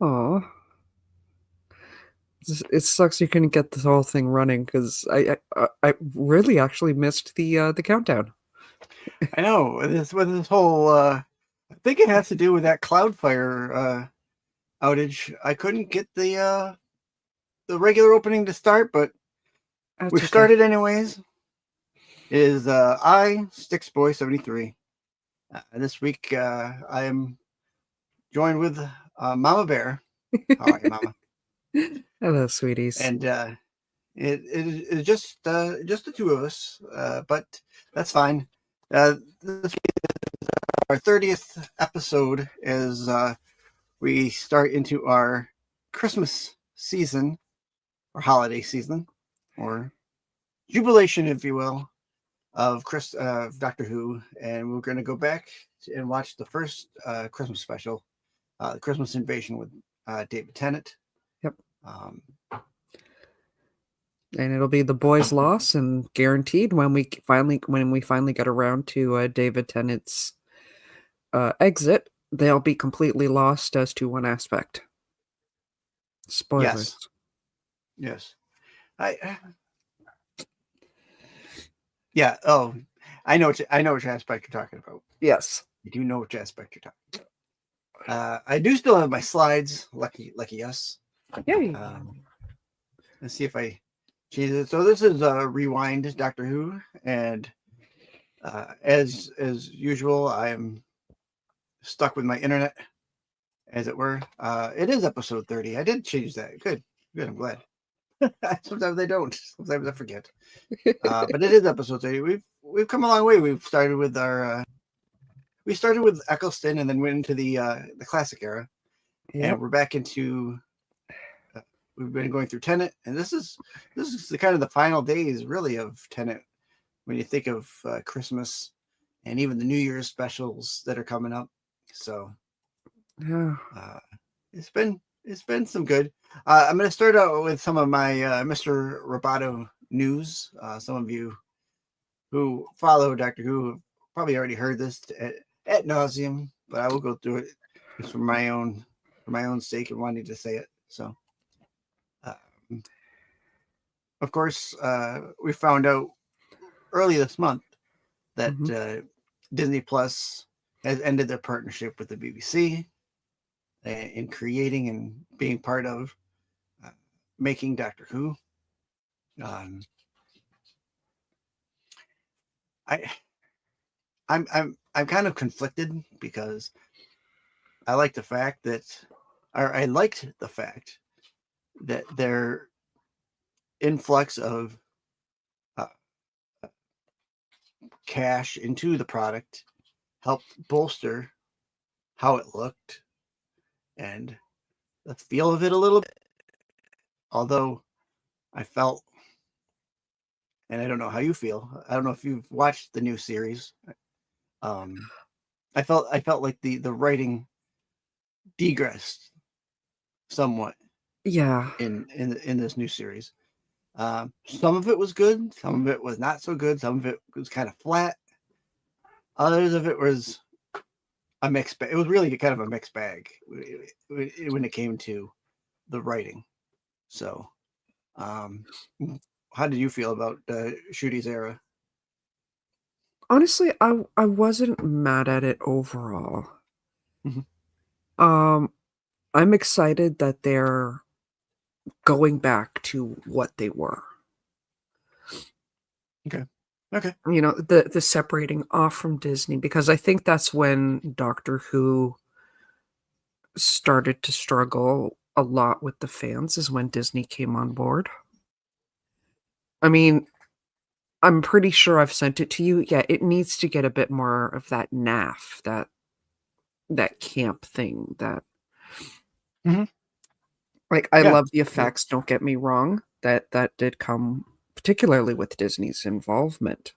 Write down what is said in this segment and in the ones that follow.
Oh, it sucks you couldn't get this whole thing running because I really actually missed the countdown. I know with this whole. I think it has to do with that Cloudflare outage. I couldn't get the regular opening to start, but That's we've okay. started anyways. It is I Sticks Boy 73. This week I am joined with Mama Bear. How are you, Mama? Hello, sweeties. And it's just the two of us, but that's fine. This our 30th episode as we start into our Christmas season or holiday season or jubilation, if you will, of Doctor Who, and we're going to go back and watch the first Christmas special, the Christmas Invasion with David Tennant. Yep. Um, And it'll be the boys' loss, and guaranteed when we finally get around to David Tennant's exit, they'll be completely lost as to one aspect. yes, Spoilers. yes, I yeah. Oh, I know which aspect you're talking about. Yes. I do know which aspect you're talking about. I do still have my slides. Lucky us. Yay. Let's see if I change it. So this is Rewind Doctor Who, and as usual, I am stuck with my internet, as it were. It is episode 30. I did change that. Good. I'm glad. Sometimes I don't. Sometimes I forget. But it is episode 30. We've come a long way. We've started with our we started with Eccleston and then went into the classic era, and Yep. we're back into. We've been going through Tenet, and this is the kind of the final days, really, of Tenet. When you think of Christmas and even the New Year's specials that are coming up, so Yeah. uh, it's been some good. I'm going to start out with some of my Mr. Roboto news. Some of you who follow Doctor Who have probably already heard this at nauseum, but I will go through it just for my own sake and wanting to say it. So, um, of course, we found out early this month that Hmm. Disney Plus has ended their partnership with the BBC in creating and being part of uh, making Doctor Who. Um, I I'm kind of conflicted because I like the fact that, or I liked the fact that their influx of uh, cash into the product helped bolster how it looked and the feel of it a little bit. Although I felt, and I don't know how you feel. I don't know if you've watched the new series. Um, I felt like the writing degressed somewhat Yeah. in this new series. Some of it was good, some of it was not so good, some of it was kind of flat. Others of it was a mixed bag. It was really kind of a mixed bag when it came to the writing. So, um, how did you feel about Shooty's era? Honestly, I wasn't mad at it overall. Mhm. Um, I'm excited that they're going back to what they were. Okay. Okay. The separating off from Disney, because I think that's when Doctor Who started to struggle a lot with the fans, is when Disney came on board. I mean, I'm pretty sure I've sent it to you. Yeah, it needs to get a bit more of that naff, that camp thing, that Hmm. like I Yeah. love the Yeah. effects, don't get me wrong. That did come particularly with Disney's involvement.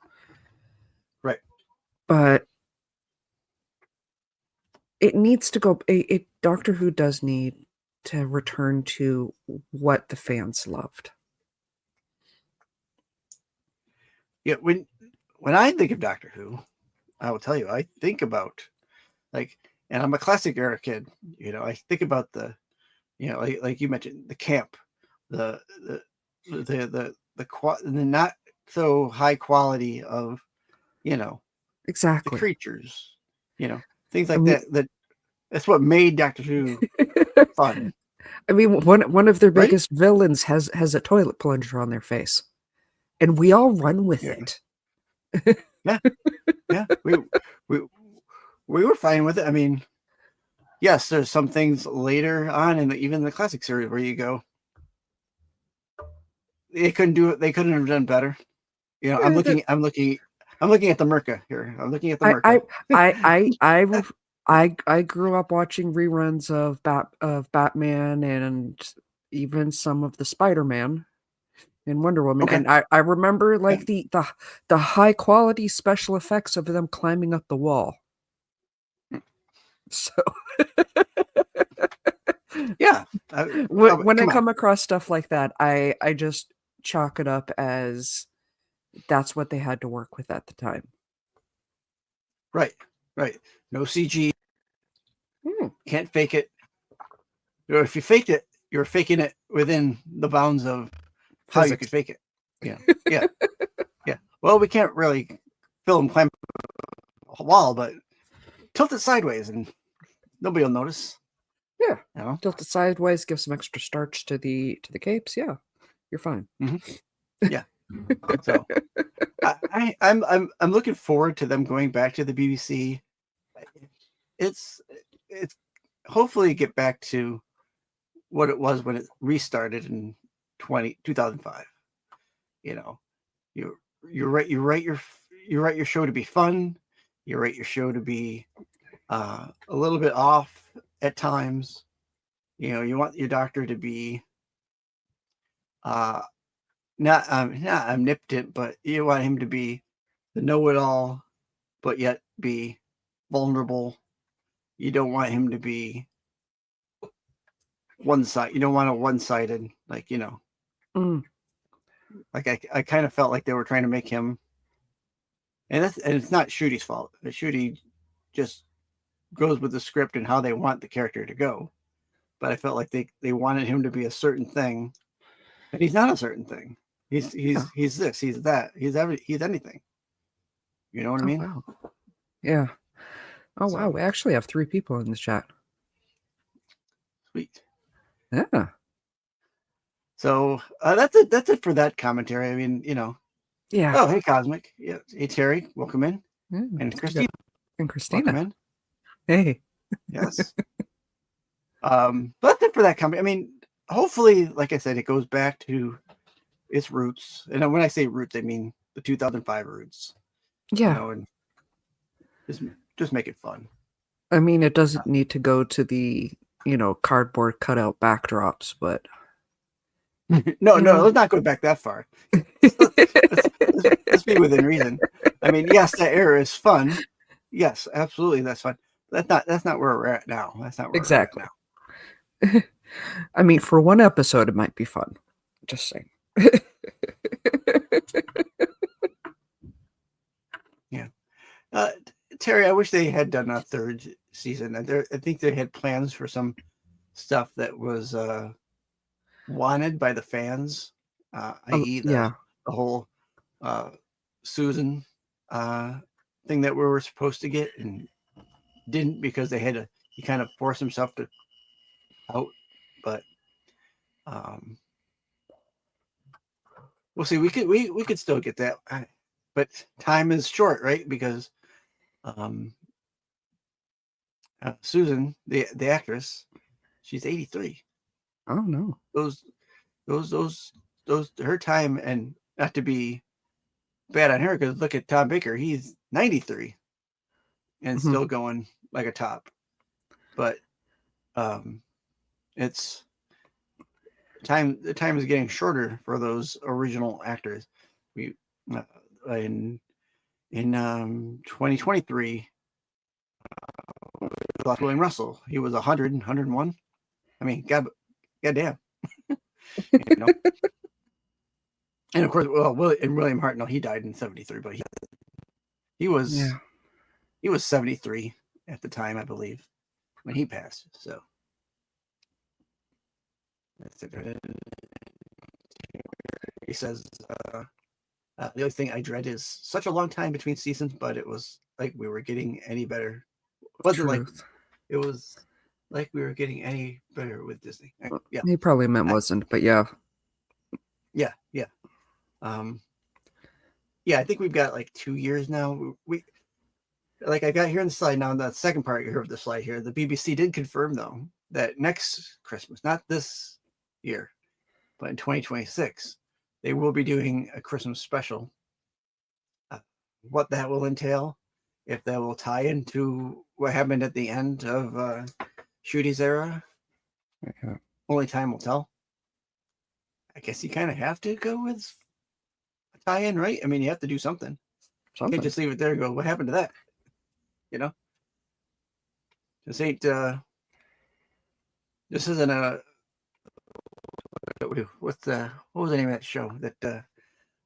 Right. But it needs to go Doctor Who does need to return to what the fans loved. Yeah. When I think of Doctor Who, I will tell you, I think about like, and I'm a classic era kid. I think about like you mentioned, the camp, the the not so high quality of, the Exactly. creatures, things I like mean, that's what made Doctor Who fun, one of their right? biggest villains has a toilet plunger on their face, and we all run with Yeah, it. yeah, yeah. We we were fine with it. I mean, yes, there's some things later on in even the classic series where you go, they couldn't do it. They couldn't have done better. I'm Yeah, that looking at the Merca here. I'm looking at the I I Merca. I I I I grew up watching reruns of Batman and even some of the Spider-Man and Wonder Woman, Okay. and I remember Yeah. like the high quality special effects of them climbing up the wall. So Yeah. when I Come on. come across stuff like that, I just chalk it up as that's what they had to work with at the time. Right. Right. No CG. Hmm, Can't fake it. If you faked it, you're faking it within the bounds of how you could physics. fake it. Yeah. Yeah. Yeah. Well, we can't really film climb a wall, but tilt it sideways and nobody will notice. Yeah. You know? Tilt it sideways, give some extra starch to the capes. Yeah, you're fine. Mm-hmm. Yeah. So I'm looking forward to them going back to the BBC. It's it's hopefully get back to what it was when it restarted in 2005. You know, you you write your show to be fun. You write your show to be a little bit off at times. You want your doctor to be uh, not omnipotent, but you want him to be the know-it-all, but yet be vulnerable. You don't want him to be one side. You don't want a one-sided, like Mm. like I kind of felt like they were trying to make him, and it's not Shudi's fault. Shudi just goes with the script and how they want the character to go. But I felt like they wanted him to be a certain thing, and he's not a certain thing. Yeah. He's this, he's that, he's anything. You know what I Oh mean? wow. Yeah. Oh wow. So We actually have 3 people in the chat. sweet. Yeah. So that's it for that commentary. I mean, Yeah. Oh, hey Cosmic. Yeah. Hey Terry, welcome in. Mm, And we got Christine, and welcome Christina. in. Hey. Yes. But that's it for that company. I mean, hopefully, like I said, it goes back to its roots. And when I say roots, I mean the 2005 roots. Yeah. And just make it fun. I mean, it doesn't need to go to the cardboard cutout backdrops, but No, you no, know. let's not go back that far. let's be within reason. I mean, yes, that era is fun. Yes, absolutely, that's fun. That's not where we're at now. That's not where we're at Exactly. now. I mean, for one episode, it might be fun. Just saying. Yeah. Terry, I wish they had done a third season. I think they had plans for some stuff that was wanted by the fans, i.e., Yeah. the whole Susan thing that we were supposed to get and didn't because he kind of forced himself to out. But we'll see. We could still get that, but time is short, right? Because Susan, the actress, she's 83. Oh no. Those her time, and not to be bad on her, because look at Tom Baker, he's 93 and Mhm. still going like a top. But it's the time is getting shorter for those original actors. We in 2023 lost William Russell. He was 100, 101. I mean, goddamn. you know. And of course, well, William Hartnell, he died in 73, but he was Yeah. he was 73 at the time, I believe, when he passed. So He says, the only thing I dread is such a long time between seasons, but it was like we were getting any better. It wasn't like Truth. it was like we were getting any better with Disney. Yeah, He probably meant wasn't, but yeah. yeah. Yeah, I think we've got like 2 years now. We like I got here in the slide now. In the second part here of the slide here, the BBC did confirm though that next Christmas, not this year, but in 2026, they will be doing a Christmas special. What that will entail, if that will tie into what happened at the end of Shooty's era, Yeah. only time will tell. I guess you kind of have to go with a tie-in, right? I mean, you have to do something. You can't just leave it there and go, what happened to that? You know? This ain't, this isn't a, what was the name of that show? That,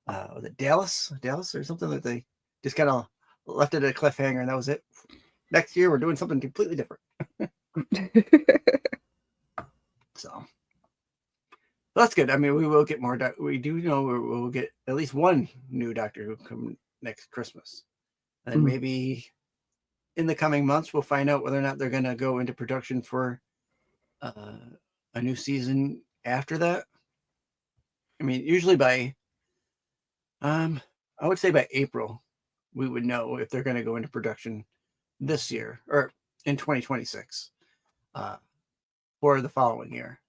was it Dallas or something that they just kind of left it at a cliffhanger and that was it. Next year, we're doing something completely different. So that's good. I mean, we will get more. We do know we'll get at least one new Doctor Who come next Christmas, and maybe in the coming months we'll find out whether or not they're going to go into production for a new season after that. I mean, usually by I would say by April we would know if they're going to go into production this year or in 2026 for the following year.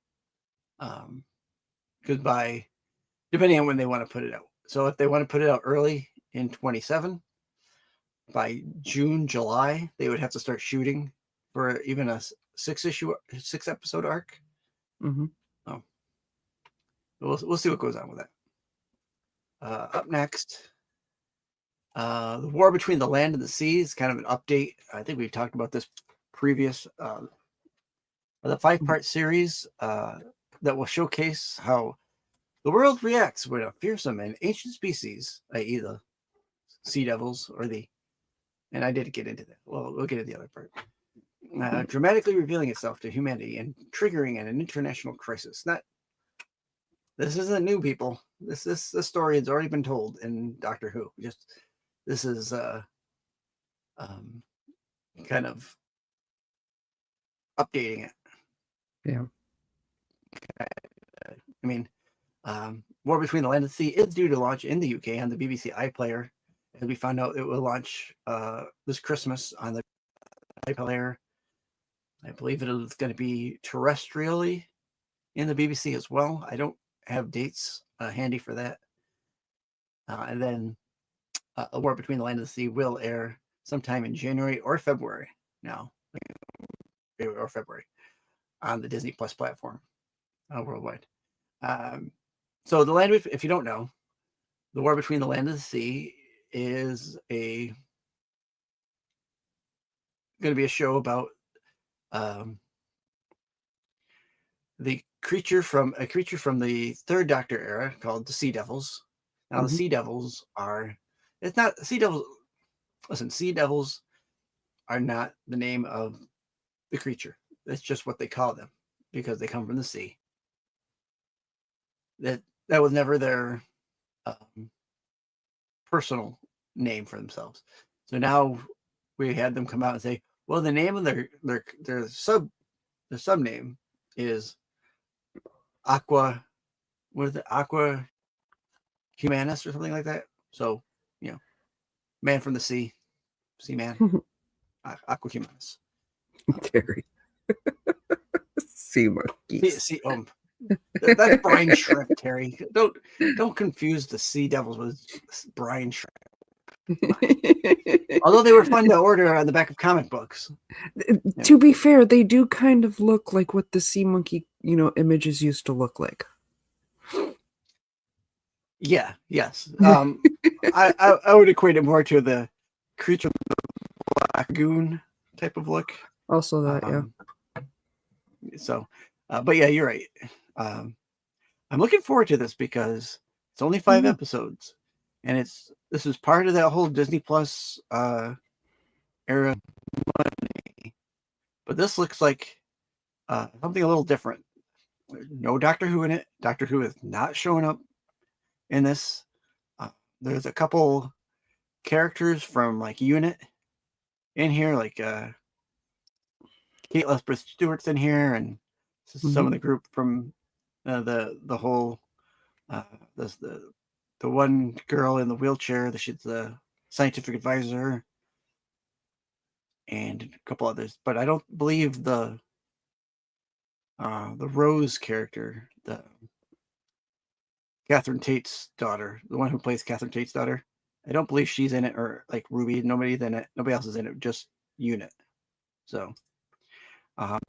Because by depending on when they want to put it out. So if they want to put it out early in 27, by June, July, they would have to start shooting for even a 6 episode arc. Mm-hmm. Oh, we'll see what goes on with that. Up next, the War Between the Land and the Sea is kind of an update. I think we've talked about this previous. The 5-part series that will showcase how the world reacts when a fearsome and ancient species, i.e. the sea devils or and I did get into that. Well, we'll get into the other part. Dramatically revealing itself to humanity and triggering an international crisis. This isn't new, people. This story has already been told in Doctor Who. This is kind of updating it. Yeah. I mean, War Between the Land and the Sea is due to launch in the UK on the BBC iPlayer. As we found out, it will launch this Christmas on the iPlayer. I believe it is going to be terrestrially in the BBC as well. I don't have dates handy for that. And then A War Between the Land and the Sea will air sometime in January or February now. Or February on the Disney Plus platform worldwide. So the land, if you don't know, the War Between the Land and the Sea is going to be a show about the creature from the Third Doctor era called the Sea Devils. Now the Sea Devils it's not Sea Devils. Listen, Sea Devils are not the name of the creature. That's just what they call them because they come from the sea. That was never their personal name for themselves. So now we had them come out and say, well, the name of their sub name is Aqua. What is it? Aqua Humanus or something like that. So, man from the sea, sea man, Aqua Humanus. Terry. Sea monkeys. That's brine shrimp, Terry. Don't confuse the Sea Devils with brine shrimp. Although they were fun to order on the back of comic books. To be fair, they do kind of look like what the sea monkey, images used to look like. Yeah. Yes. I would equate it more to the creature lagoon type of look. Also that, yeah. So, but yeah, you're right. I'm looking forward to this because it's only 5 episodes, and this is part of that whole Disney Plus era money. But this looks like something a little different. no Doctor Who in it. Doctor Who is not showing up in this. There's a couple characters from like Unit in here, like Kate Lethbridge Stewart's in here, and some of the group from the whole the one girl in the wheelchair. She's the scientific advisor, and a couple others. But I don't believe the Rose character, the Catherine Tate's daughter, the one who plays Catherine Tate's daughter. I don't believe she's in it, or like Ruby. Nobody's in it. Nobody else is in it. Just Unit. So, but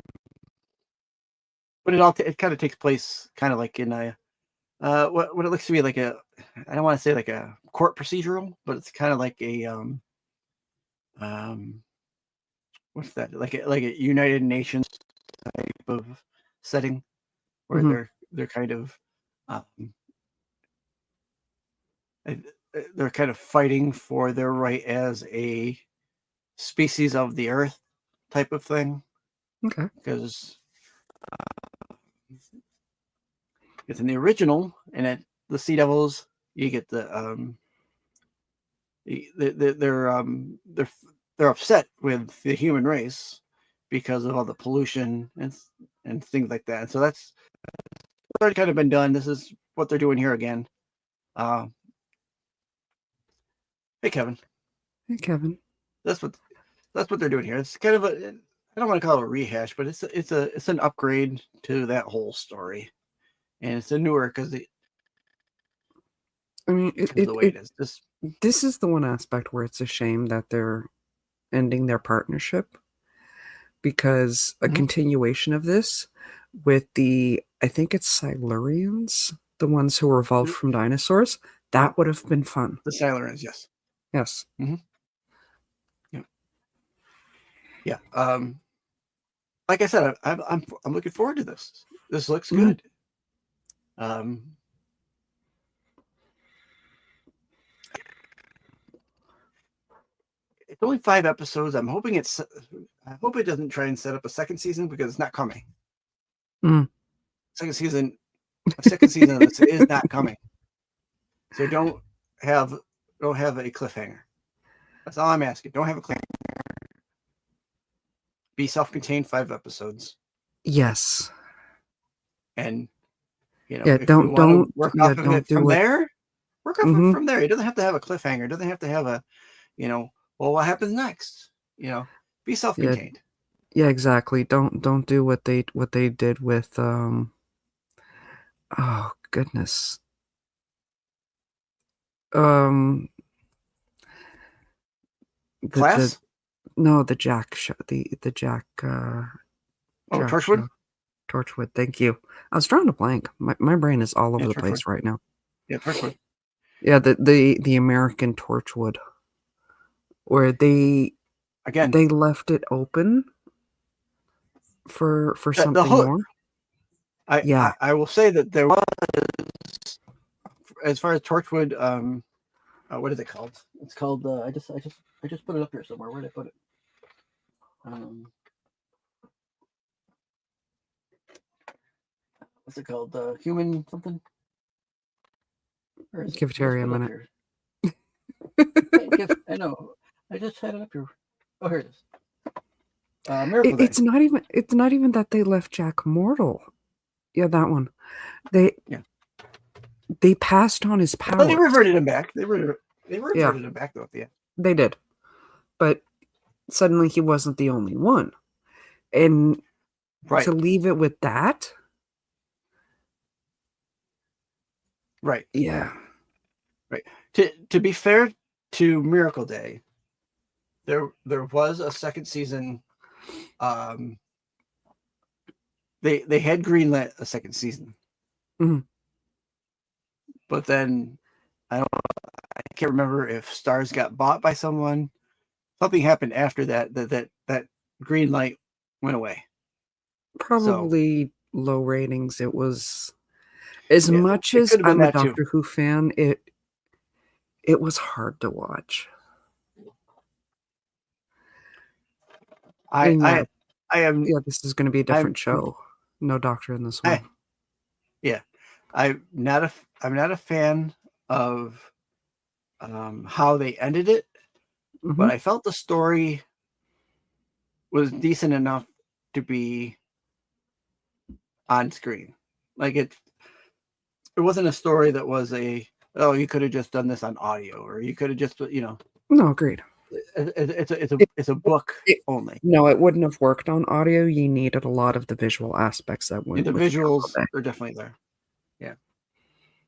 it kind of takes place kind of like in a what it looks to be like a, I don't want to say like a court procedural, but it's kind of like a what's that, like a United Nations type of setting where they're kind of they're kind of fighting for their right as a species of the earth type of thing. Okay. Because it's in the original, and at the Sea Devils, you get they're upset with the human race because of all the pollution and things like that. And so that's already kind of been done. This is what they're doing here again. Hey, Kevin. Hey, Kevin. That's what they're doing here. It's kind of a, I don't want to call it a rehash, but it's an upgrade to that whole story, and it's a newer because I mean, the way it is. This is the one aspect where it's a shame that they're ending their partnership, because a continuation of this with I think it's Silurians, the ones who were evolved from dinosaurs, that would have been fun. The Silurians, yes. Yes. Yeah. Like I said, I'm looking forward to this. This looks good. It's only 5 episodes. I hope it doesn't try and set up a second season, because it's not coming. Second season of this is not coming. So don't have a cliffhanger. That's all I'm asking. Don't have a cliffhanger. Be self-contained, 5 episodes. Yes. And don't work off of it from there. Work off of it from there. It doesn't have to have a cliffhanger. It doesn't have to have a, well, what happens next? Be self-contained. Yeah, exactly. Don't do what they did with oh goodness. Class? The Jack show, the Jack Torchwood? Torchwood, thank you. I was drawing a blank. My brain is all over the place right now. Yeah, Torchwood. Yeah, the American Torchwood, where they left it open for something more. I will say that there was, as far as Torchwood, what is it called? It's called I just put it up here somewhere. Where did I put it? What's it called? Human something? Give Terry a minute. I know. I just had it up here. Oh, here it is. Miracle Day. It's not even that they left Jack mortal. Yeah, that one. They passed on his power. Well, they reverted him back. They reverted him back though at the end. They did. But suddenly he wasn't the only one. And to leave it with that? Right. Yeah. Right. To be fair to Miracle Day, there was a second season. They had greenlit a second season. But then I can't remember if Stars got bought by someone. Something happened after that green light went away. Probably low ratings. It was, as much as I'm a Doctor Who fan, it was hard to watch. I am. Yeah, this is going to be a different show. No Doctor in this one. Yeah, I'm not a fan of how they ended it, Hmm. but I felt the story was decent enough to be on screen. Like it wasn't a story that was a, oh, you could have just done this on audio, or you could have just, No, agreed. It, it's a book it, only. no, it wouldn't have worked on audio. You needed a lot of the visual aspects that The went with visuals Groundhog are definitely there. Yeah,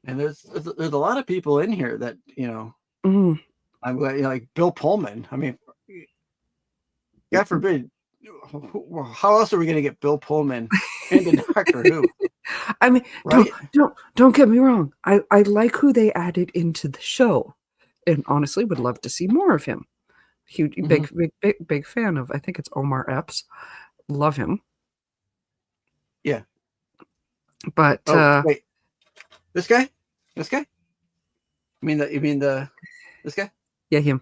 and there's a lot of people in here that Day. Mhm. I'm glad, like Bill Pullman. I mean, God forbid, how else are we going to get Bill Pullman into Doctor Who? I mean, Right? don't get me wrong. I like who they added into the show, and honestly, would love to see more of him. Huge, Mm-hmm. big fan of. I think it's Omar Epps. Love him, Yeah. but Oh, wait, this guy, this guy. You mean the this guy? yeah, him,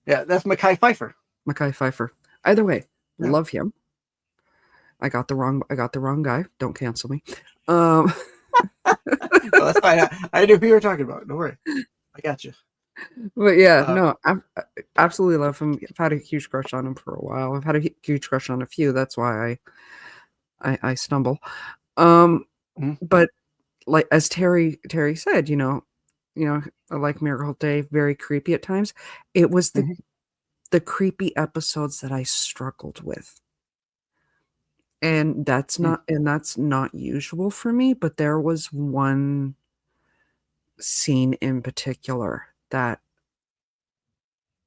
Yeah, that's Mekhi Phifer. Mackay Pfeiffer. Either way, Yeah, love him. I got the wrong guy. Don't cancel me. Um, well, that's fine. I knew who you were talking about. Don't worry, I got you. but yeah, Uh, no, I absolutely love him. I've had a huge crush on him for a while. I've had a huge crush on a few. That's why I stumble. Um, mhm, but like as Terry said, I like Miracle Day, very creepy at times. It was mhm, the creepy episodes that I struggled with. And that's not usual for me, but there was one scene in particular that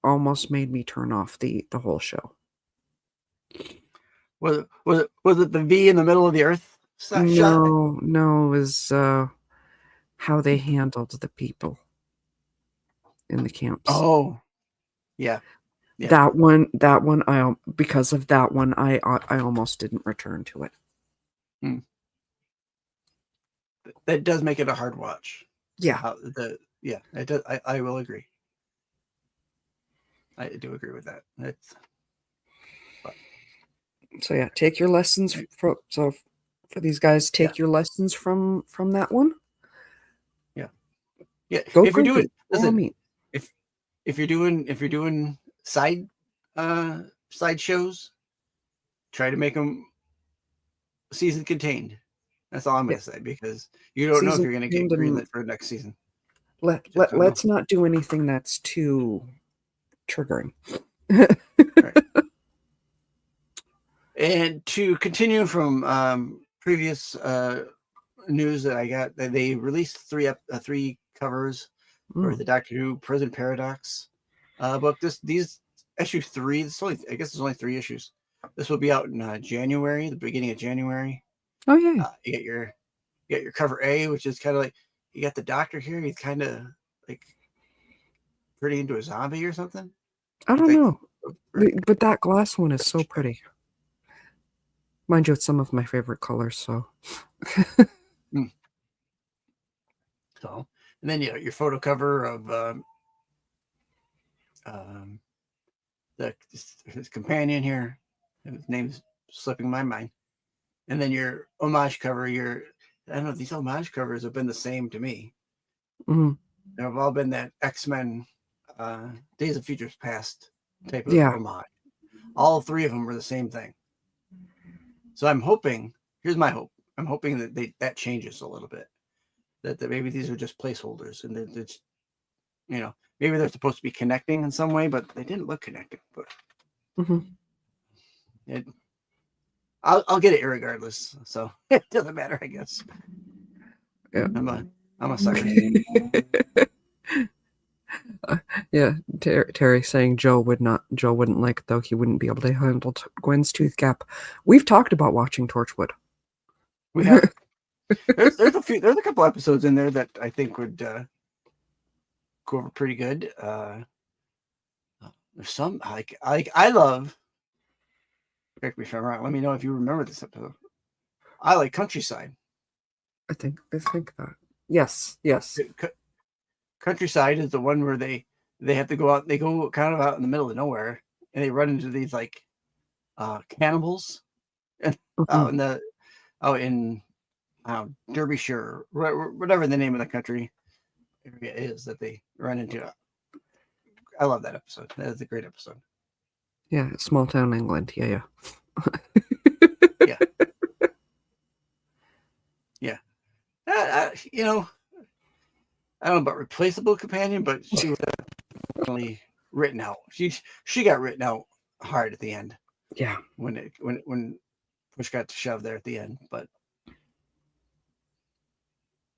almost made me turn off the whole show. was it the V in the middle of the Earth shot? No, no, it was how they handled the people in the camps. Oh, yeah, yeah. That one, because of that one, I almost didn't return to it. Hmm. That does make it a hard watch. Yeah. Yeah, it does. I will agree. I do agree with that. But, So yeah, take your lessons for these guys. yeah, Take your lessons from that one. yeah, yeah. Go If you're creepy. doing, By all listen, means. if if you're doing side shows, try to make them season contained. That's all I'm Yeah. going to say, because you don't know if Season you're going to get and greenlit for the next season. let, Just let don't know. let's not do anything that's too triggering. Right. And to continue from previous news that I got, that they released three covers for Mm. the Doctor Who Prison Paradox book. These issue 3. I guess there's only 3 issues. This will be out in January, the beginning of January. Oh yeah. You get your cover A, which is kind of like, you got the Doctor here. He's kind of like turning into a zombie or something. I I don't think. know. But that glass one is so pretty. Mind you, it's some of my favorite colors, so Mm. So, and then your photo cover of um, his companion here. His name's slipping my mind. And then your homage cover. I don't know. These homage covers have been the same to me. mhm. They've all been that X-Men, Days of Futures Past type of Yeah. homage. All 3 of them were the same thing. So I'm hoping. Here's my hope. I'm hoping that changes a little bit. That maybe these are just placeholders, and that it's, maybe they're supposed to be connecting in some way, but they didn't look connecting. But Mhm. it, I'll get it irregardless. So it doesn't matter, I guess. Yeah. I'm a sucker. Yeah, Terry saying Joe wouldn't like it though. He wouldn't be able to handle Gwen's tooth gap. We've talked about watching Torchwood. We have there's a couple episodes in there that I think would go over pretty good. There's some I love. Correct me if I'm wrong. Let me know if you remember this episode. I like Countryside. I think that. Yes, yes. Countryside is the one where they have to go out. They go kind of out in the middle of nowhere, and they run into these cannibals, and out Mhm. in the out in Derbyshire, whatever the name of the country area is that they run into. I love that episode. That is a great episode. Yeah, small town England. Yeah. Yeah. Yeah. You know, I don't know about replaceable companion, but she was definitely written out. She got written out hard at the end. Yeah. When push got to shove there at the end, but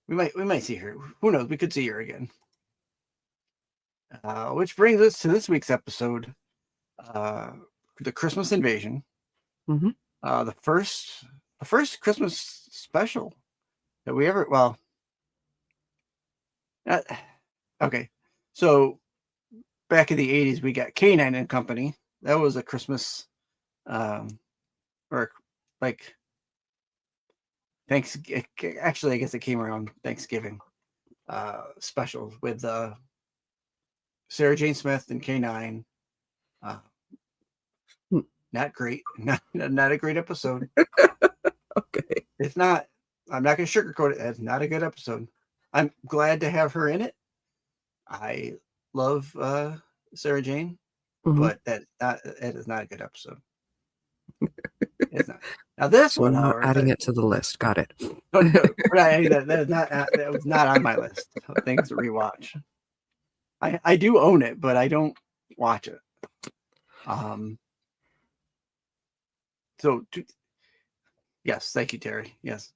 we might see her. Who knows? We could see her again. Which brings us to this week's episode, the Christmas Invasion. Mm-hmm. The first Christmas special that we ever. Well, okay. So back in the 80s, we got K9 and Company. That was a Christmas, or like Thanksgiving. Actually, I guess it came around Thanksgiving. Specials with Sarah Jane Smith and K9. Not great. Not a great episode. Okay. It's not. I'm not going to sugarcoat it. It's not a good episode. I'm glad to have her in it. I love Sarah Jane, but it is not a good episode. It's not. Now this So one, we're not however, adding it to the list. Got it. No, we're not adding that. That was not on my list of things to rewatch. I do own it, but I don't watch it. So yes, thank you, Terry. Yes,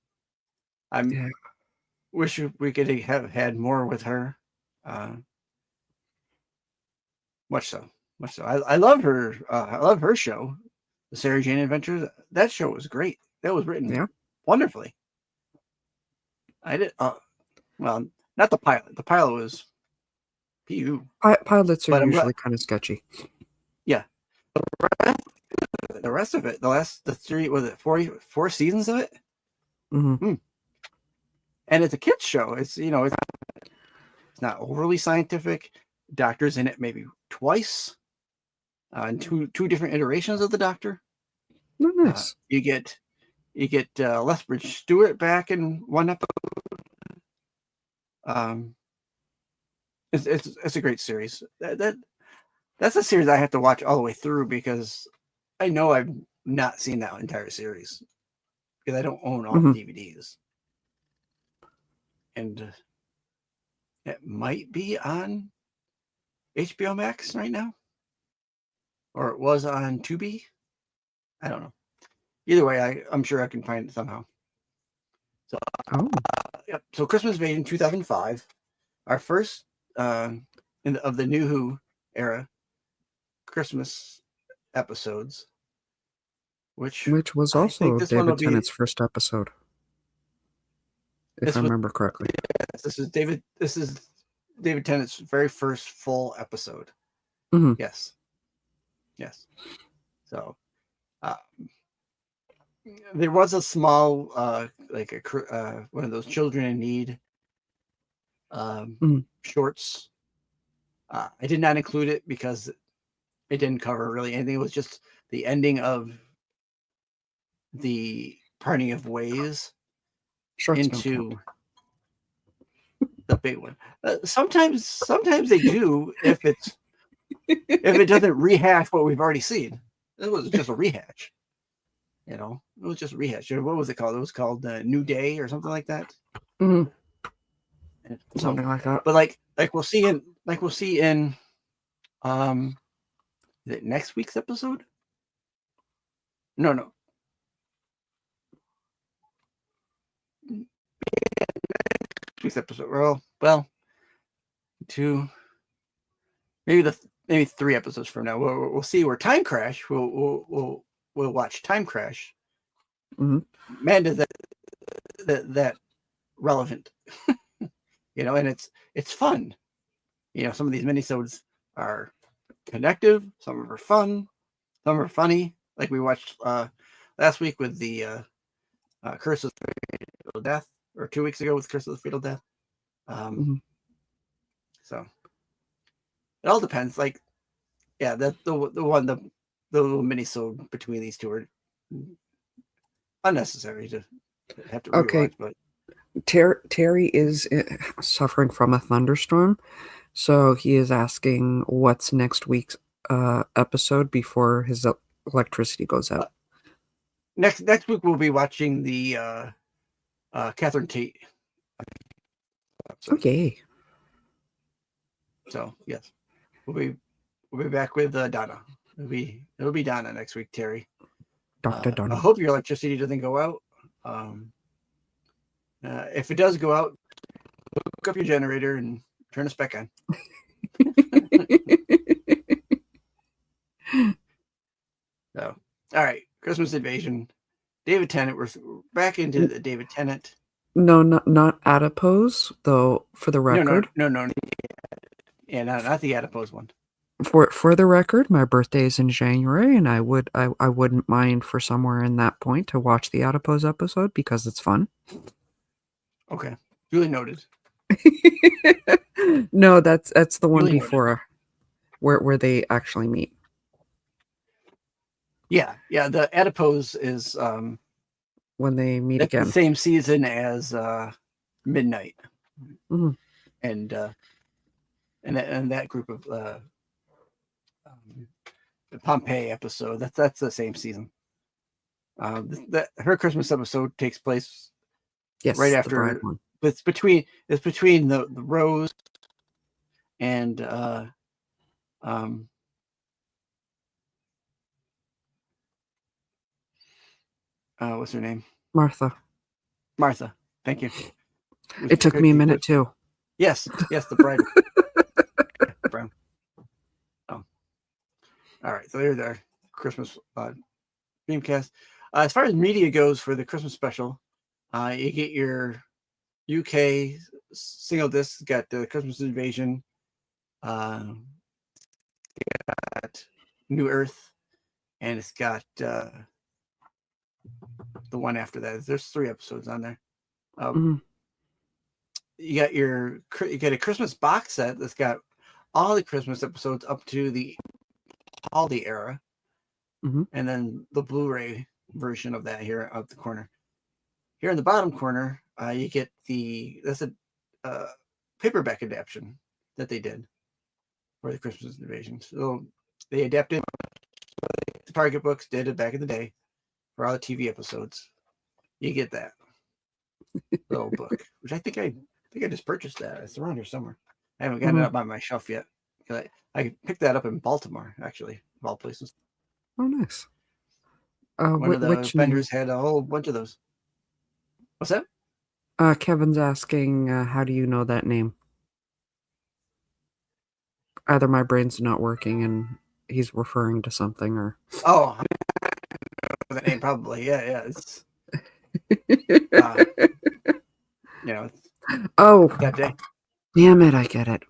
wish we could have had more with her. Much so. I love her. I love her show, the Sarah Jane Adventures. That show was great. That was written wonderfully. I did. Well, not the pilot. The pilot was PU. Pilots are usually kind of sketchy. Yeah. The rest of it, the three, was it 4 seasons of it? Mm-hmm. And it's a kids show. It's it's not overly scientific. Doctor's in it maybe twice, and two different iterations of the Doctor. Oh, nice. You get Lethbridge Stewart back in one episode. It's a great series. That's a series I have to watch all the way through because I know I've not seen that entire series because I don't own all the DVDs. And it might be on HBO Max right now, or it was on Tubi. I don't know. Either way, I'm sure I can find it somehow. So, yep. So Christmas Invasion 2005, our first of the New Who era Christmas episodes, which was also David Tennant's first episode, if I remember correctly. Yes, this is David Tennant's very first full episode. Mm-hmm. Yes. So, there was a small, one of those children in need shorts. I did not include it because it didn't cover really anything. It was just the ending of the parting of ways into the big one. Sometimes they do if it doesn't rehash what we've already seen. It was just a rehash. It was just a rehash. What was it called? It was called New Day or something like that. Mm-hmm. Something like that. But like we'll see in is it next week's episode? No. Next week's episode. Well, maybe 3 episodes from now. We'll see where Time Crash. We'll watch Time Crash. Mm-hmm. Man, does that relevant? And it's fun. Some of these minisodes are connective. Some of them are fun. Some are funny. Like we watched last week with the Curse of Fatal Death, or 2 weeks ago with Curse of the Fatal Death. So it all depends. Like, yeah, the little minisode between these two are unnecessary to have to Okay, rewatch, but Terry is suffering from a thunderstorm, so he is asking what's next week's episode before his electricity goes uh, out. next week we'll be watching the Catherine Tate episode. Okay. So yes, we'll be back with Donna. It'll be Donna next week, Terry. Dr. I Dunham. hope your electricity doesn't go out. If it does go out, hook up your generator and turn us back on. So, all right, Christmas Invasion, David Tennant. We're back into the David Tennant. No, not adipose, though, for the record. No. Yeah, not the adipose one. For the record, my birthday is in January, and I wouldn't mind for somewhere in that point to watch the adipose episode because it's fun. Okay, duly noted. No, that's the one Really before where they actually meet. Yeah. The adipose is When they meet that's again. the same season as Midnight, Mhm. and that group of the Pompeii episode. That's the same season. That her Christmas episode takes place Yes, right the after. bride one. It's between the Rose and what's her name? Martha. Martha. Thank you. It took me a minute too. Yes, the bride. Brown. Oh. All right, so there's our Christmas Dreamcast. As far as media goes for the Christmas special, you get your UK single disc. Got the Christmas Invasion, got New Earth, and it's got the one after that. There's 3 episodes on there. Mhm. You get a Christmas box set that's got all the Christmas episodes up to the holiday era, Mhm. and then the Blu-ray version of that here up the corner. Here in the bottom corner, you get that's a paperback adaptation that they did for the Christmas Invasion. So they adapted the Target books did it back in the day for all the TV episodes. You get that little book, which I think I just purchased that. It's around here somewhere. I haven't gotten it up on my shelf yet. I picked that up in Baltimore, actually, of all places. Oh, nice. One of the Which vendors had a whole bunch of those. What's that? Kevin's asking, how do you know that name? Either my brain's not working and he's referring to something, or Oh, the name probably. Yeah. It's It's oh, that day. damn it! I get it.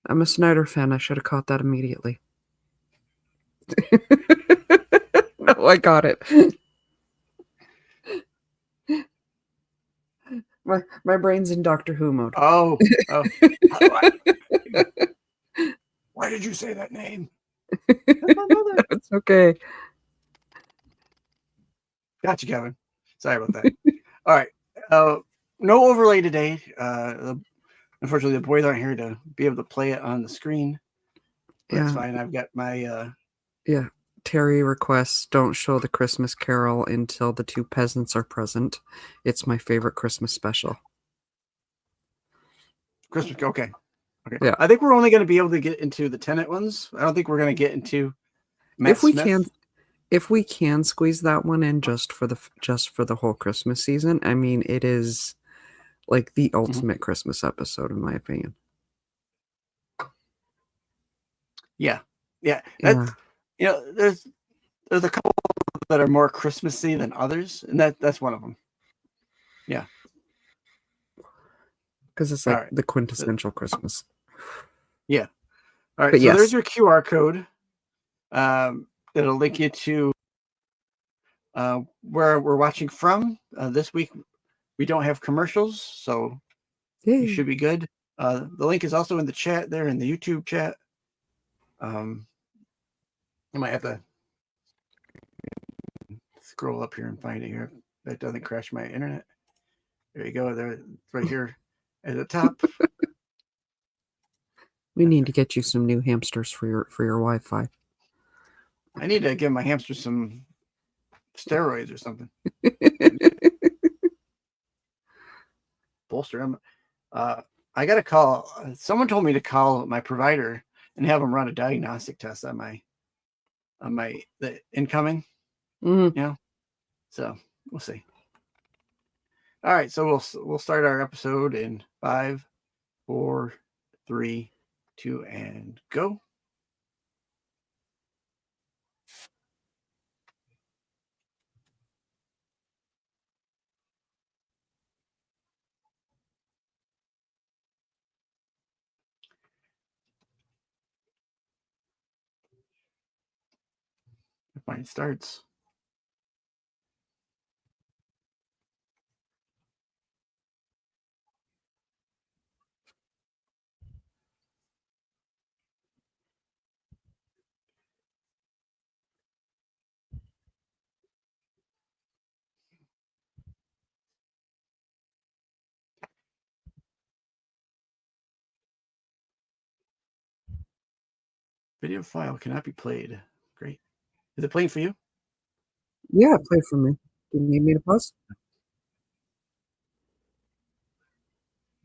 I'm a Snyder fan. I should have caught that immediately. No, I got it. My brain's in Doctor Who mode. Oh. Why did you say that name? It's okay. Gotcha, Kevin. Sorry about that. All right. No overlay today. Unfortunately, the boys aren't here to be able to play it on the screen. That's fine. I've got my Terry requests don't show the Christmas Carol until the 2 peasants are present. It's my favorite Christmas special. Christmas. Okay. Yeah. I think we're only going to be able to get into the Tennant ones. I don't think we're going to get into Matt Smith. If we can squeeze that one in just for the whole Christmas season, I mean, it is like the ultimate Christmas episode, in my opinion. Yeah. That's, there's a couple that are more Christmassy than others, and that's one of them. Yeah. Because it's like the quintessential Christmas. Yeah. All right. So there's your QR code. It'll link you to where we're watching from. This week we don't have commercials, so you should be good. The link is also in the chat there in the YouTube chat. You might have to scroll up here and find it here. That doesn't crash my internet. There you go. There, right here at the top. We need to get you some new hamsters for your Wi-Fi. I need to give my hamster some steroids or something. Bolster him. I got to call. Someone told me to call my provider and have them run a diagnostic test on the incoming. Mm. You know, so we'll see. All right, so we'll start our episode in 5, 4, 3, 2, and go. Mine starts. Video file cannot be played. Great. Is it playing for you? Yeah, play for me. Do you need me to pause?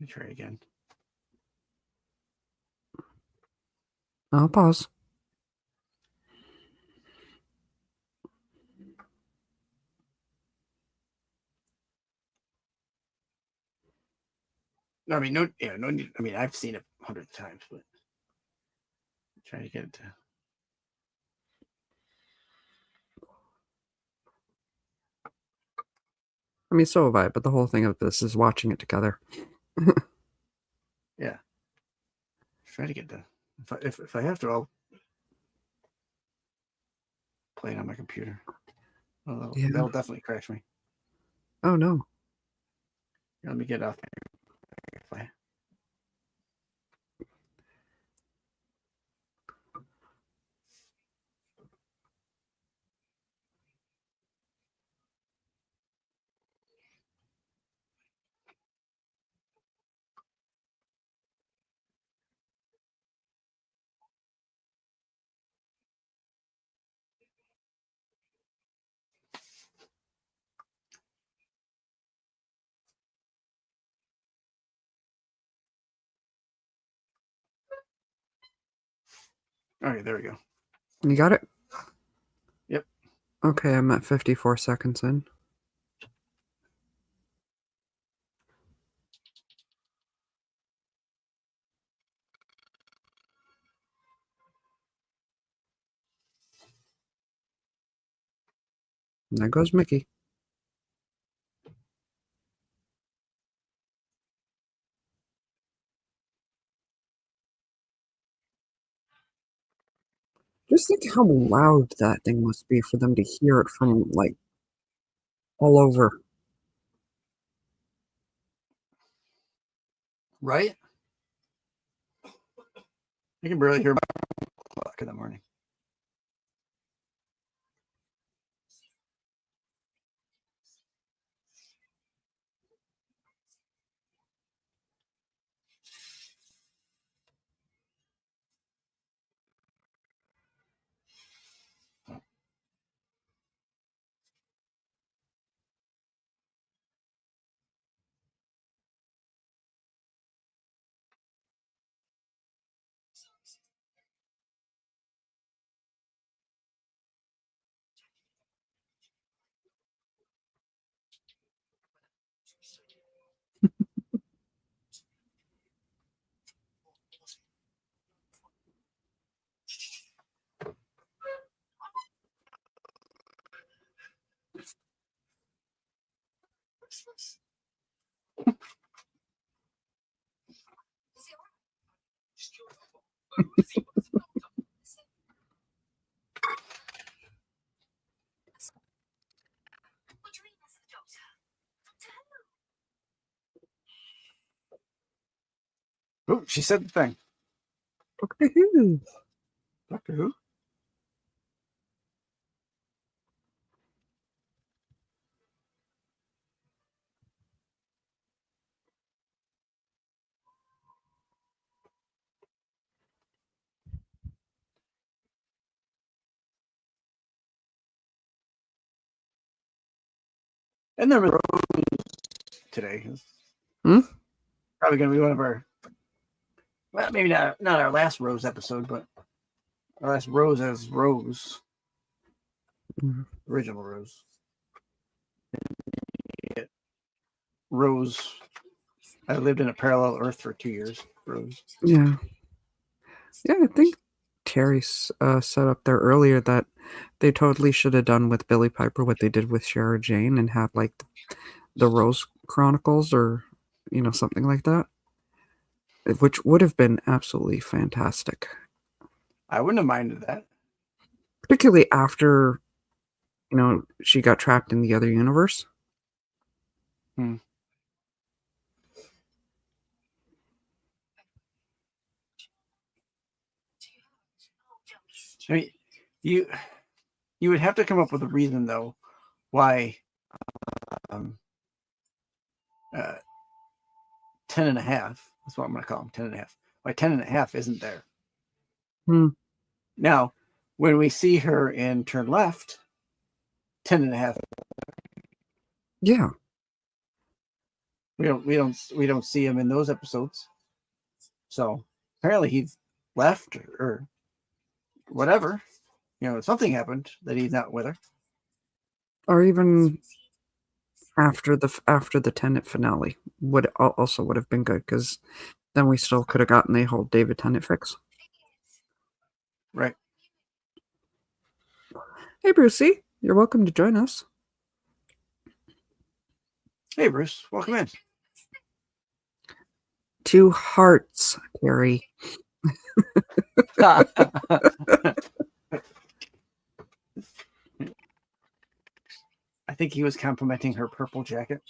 Let me try again. I'll pause. No, I mean, no, yeah, no need. I mean, I've seen it hundreds of times, but try to get it to. I mean, so have I, but the whole thing of this is watching it together. Yeah. Try to get the. If I have to, I'll play it on my computer. Well, Yeah. that'll definitely crash me. Oh no. Let me get off. Play. All right, there we go. You got it? Yep. Okay, I'm at 54 seconds in. And there goes Mickey. Just think how loud that thing must be for them to hear it from, like, all over. Right? I can barely hear my clock in the morning. Oh, she said the thing. Doctor Who. Doctor Who? And then Rose today. Hmm? Probably going to be one of our, well, maybe not our last Rose episode, but our last Rose as Rose, original Rose. Rose. I lived in a parallel Earth for 2 years. Rose. Yeah. Yeah, I think Terry set up there earlier that they totally should have done with Billy Piper what they did with Sarah Jane and had like the Rose Chronicles or, something like that, which would have been absolutely fantastic. I wouldn't have minded that. Particularly after, she got trapped in the other universe. Hmm. I mean, you would have to come up with a reason though why 10 and a half, that's what I'm going to call him, 10 and a half, why 10 and a half isn't there. Hmm. Now, when we see her in Turn Left, 10 and a half. Yeah. We don't see him in those episodes. So apparently he's left or whatever. Something happened that he's not with her. Or even after the Tennant finale would have been good because then we still could have gotten a whole David Tennant fix. Right. Hey, Brucey, you're welcome to join us. Hey, Bruce, welcome in. 2 hearts, Terry. I think he was complimenting her purple jacket.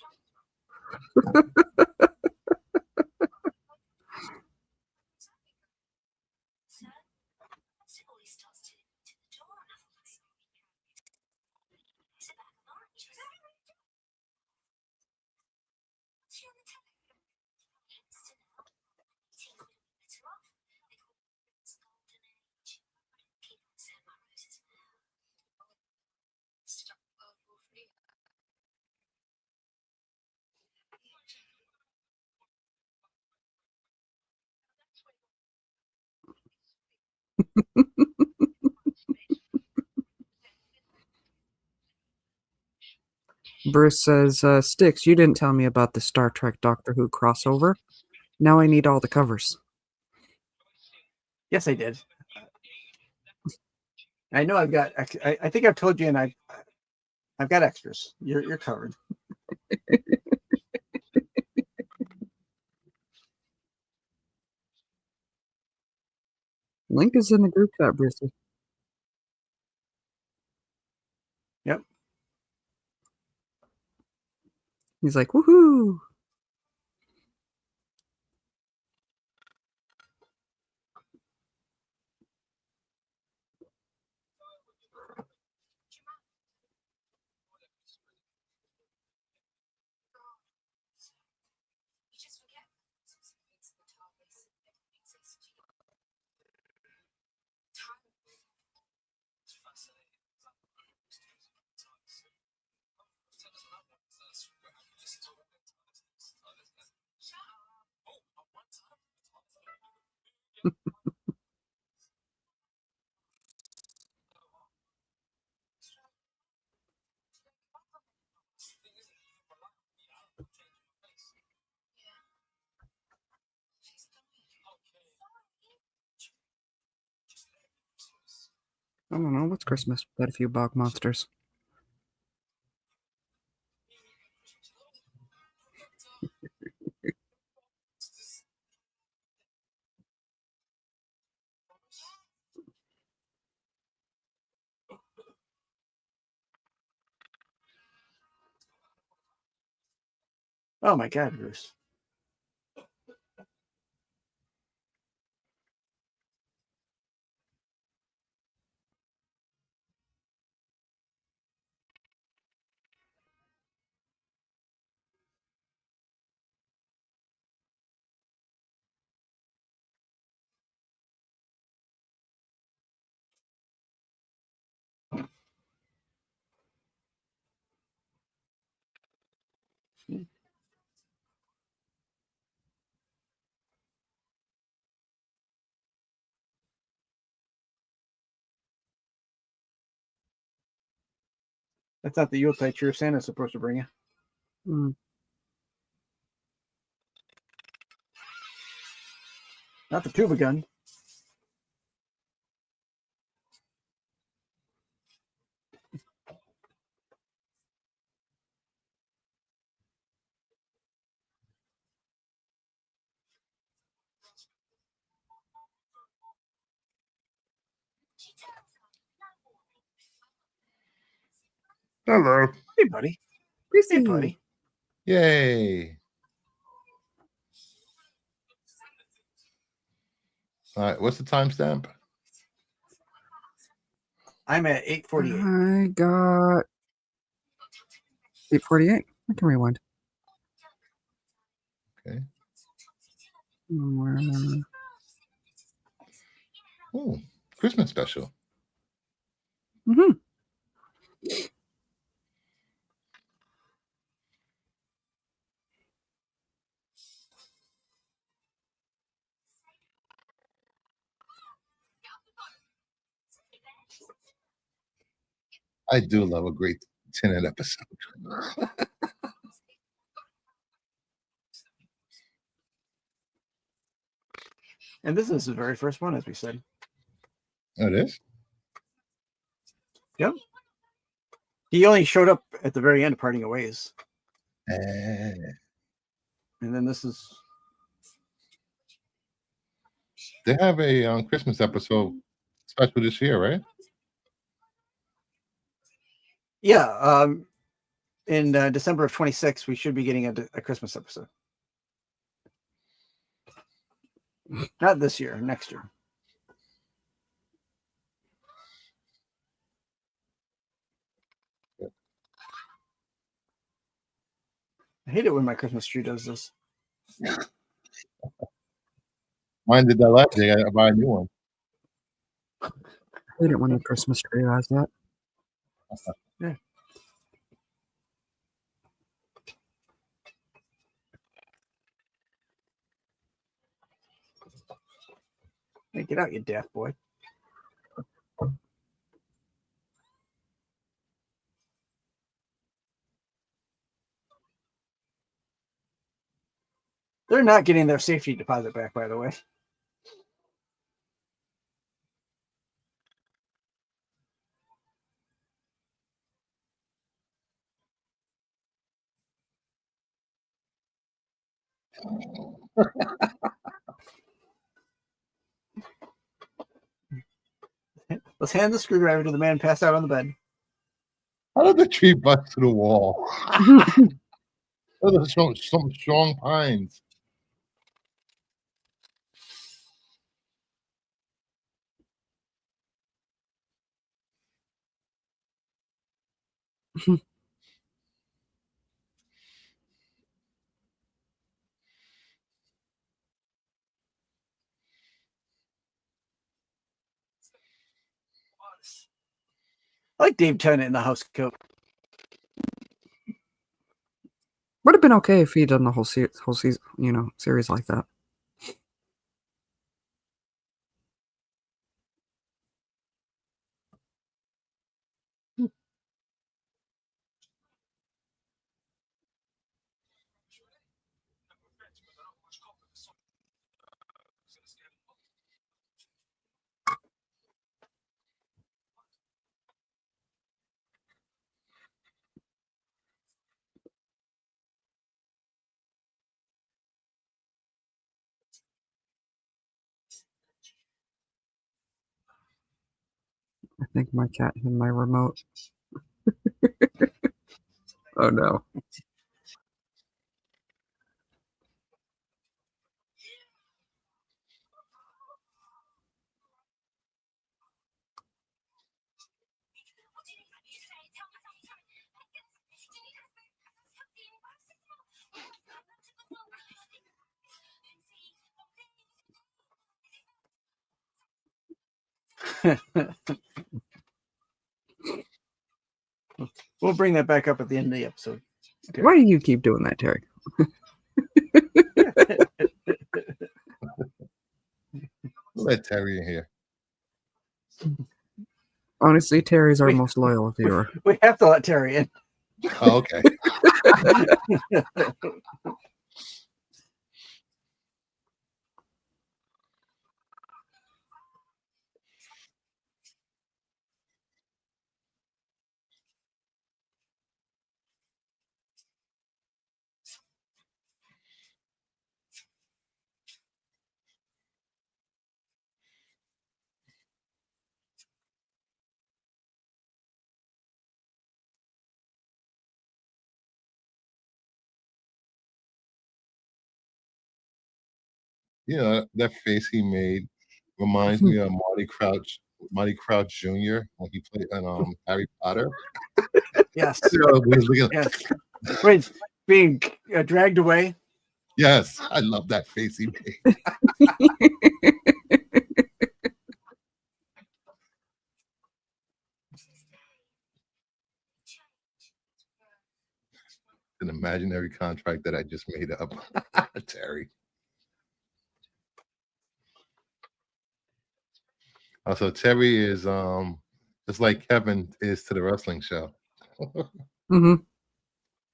Bruce says, Sticks, you didn't tell me about the Star Trek Doctor Who crossover. Now I need all the covers. Yes, I did. I know I've got. I think I've told you, and I've got extras. You're covered. Link is in the group chat, Brucey. Yep. He's like, woohoo! I don't know. What's Christmas without a few bog monsters? Oh my God, Bruce. That's not the Yuletide cheer Santa's supposed to bring you. Mm. Not the tuba gun. Hello. Hey, buddy. Hey, buddy. Yay. All right. What's the timestamp? I'm at 8:48. I got 8:48. I can rewind. Okay. Mm. Oh, Christmas special. Mm-hmm. I do love a great Tenet episode. And this is the very first one, as we said. Oh, it is? Yep. He only showed up at the very end, parting of ways. Eh. And then this is. They have a Christmas episode special this year, right? Yeah. In December of 26, we should be getting a Christmas episode. Not this year, next year. I hate it when my Christmas tree does this. Mine did that last day. I buy a new one. I hate it when the Christmas tree has that. Yeah. Hey, get out, you daft boy. They're not getting their safety deposit back, by the way. Let's hand the screwdriver to the man passed out on the bed. How did the tree bust to the wall? Those are some strong pines. I like Dave Tennant in the house coat. Would have been okay if he'd done the whole season, series like that. I think my cat hit my remote. Oh no. We'll bring that back up at the end of the episode. Why do you keep doing that, Terry? Let Terry in here. Honestly, Terry's our Wait. most loyal viewer. We have to let Terry in. Oh, okay. You know, that face he made reminds me of Marty Crouch Jr. when he played in Harry Potter. Yes. You know, when he's looking, Yes. Wait, being dragged away. yes, I love that face he made. An imaginary contract that I just made up. Terry. Also, Terry is just like Kevin is to the wrestling show. Hmm.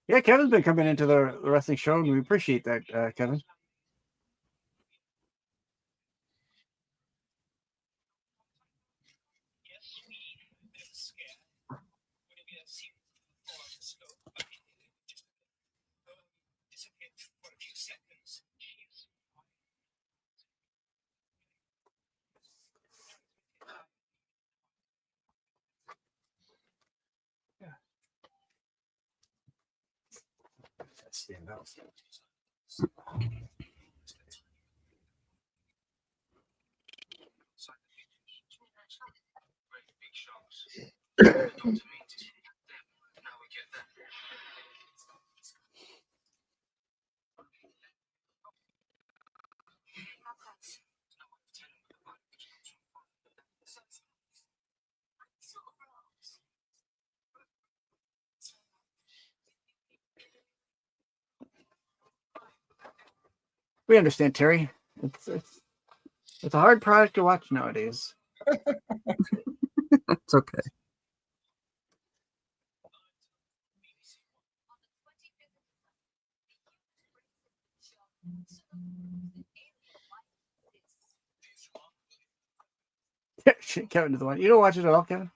Yeah, Kevin's been coming into the wrestling show, and we appreciate that, Kevin. Stand out. We understand, Terry. It's a hard product to watch nowadays. It's okay. Kevin is the one. You don't watch it at all, Kevin?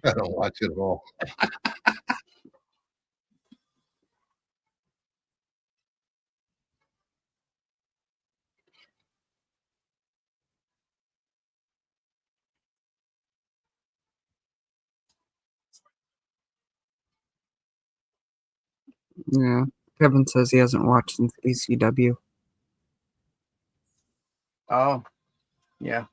I don't watch it at all. Yeah. Kevin says he hasn't watched since ECW. Oh, yeah.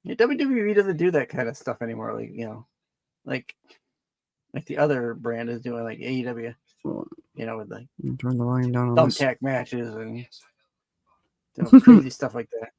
Yeah, WWE doesn't do that kind of stuff anymore. Like the other brand is doing, like AEW. With like Turn the volume down on this. thumbtack matches and crazy stuff like that.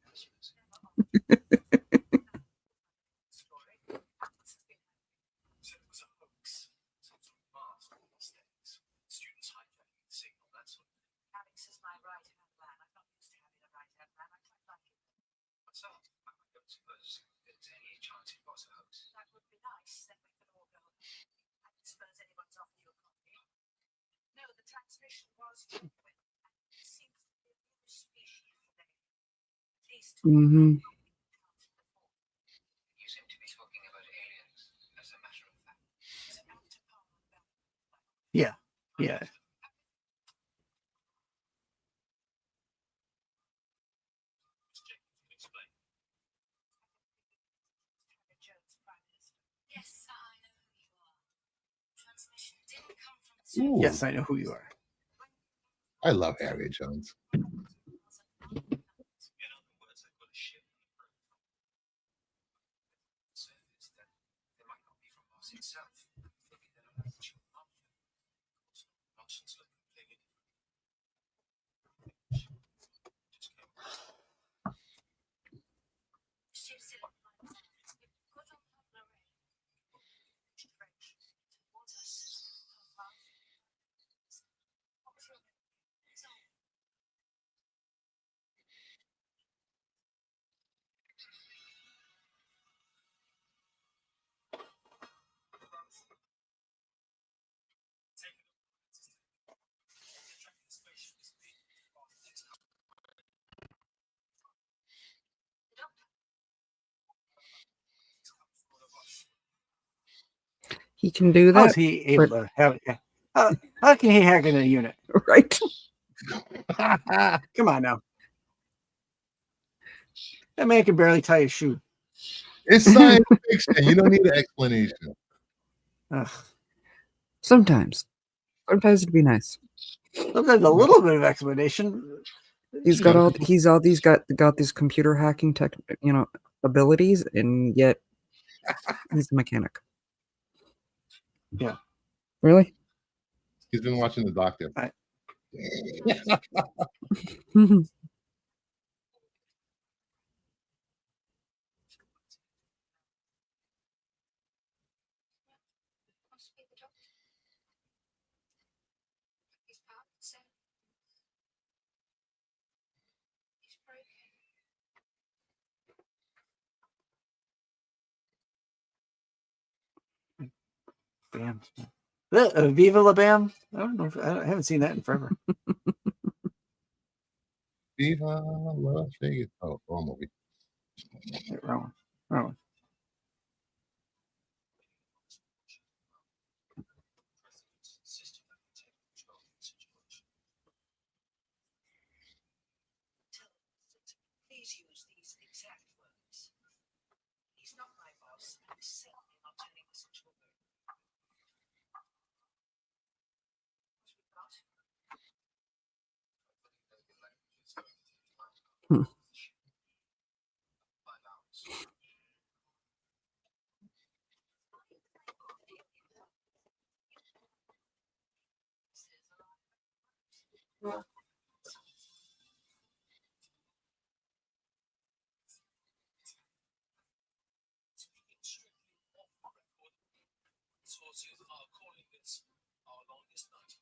Mm-hmm. Yeah, yeah. Ooh, Yes, I know who you are. I love Harriet Jones. He can do How is that, he able to have it? How can he hack into a unit? right? Come on now. That man can barely tie his shoe. It's science fiction. You don't need an explanation. Ugh. Sometimes it'd be nice. Sometimes a little bit of explanation. He's got these computer hacking tech, abilities, and yet he's a mechanic. Yeah. Really? He's been watching The Doctor. Bam. Viva La Bam. I don't know. I haven't seen that in forever. Viva Las Vegas. Oh, wrong movie. Wrong. Wrong. Please use these exact words. He's not my boss, and he's certainly not turning this into a burden. What we've got? Hmm. Sources are calling this our longest night.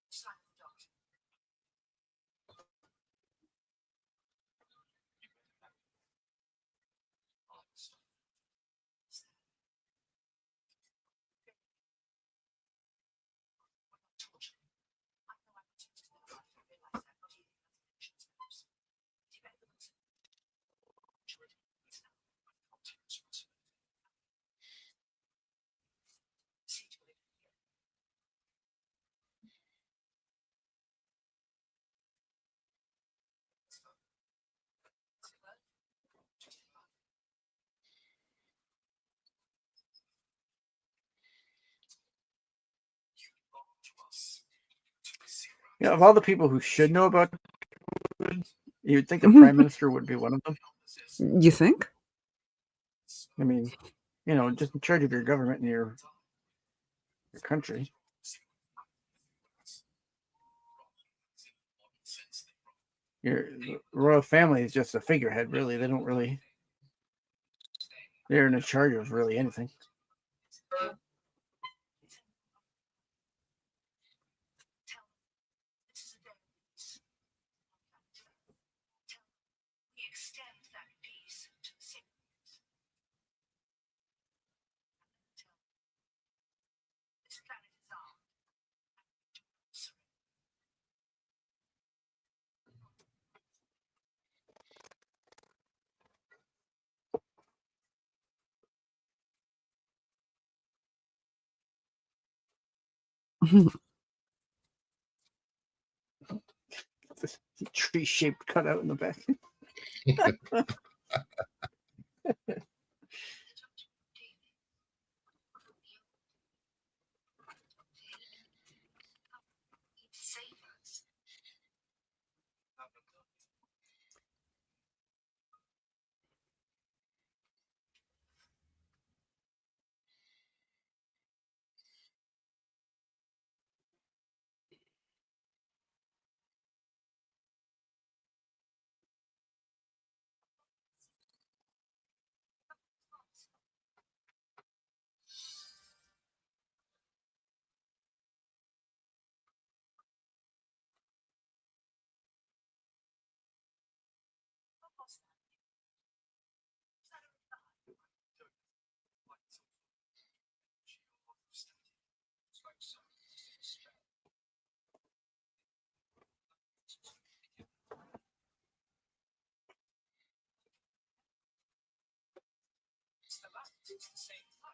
Sign the doctor. Yeah, of all the people who should know about it, you'd think the prime minister would be one of them. You think? I mean, just in charge of your government and your country. Your royal family is just a figurehead, really. They don't really. They're in charge of really anything. We extend that peace to the siblings. This planet is armed. This tree-shaped cutout in the back. It's the same type.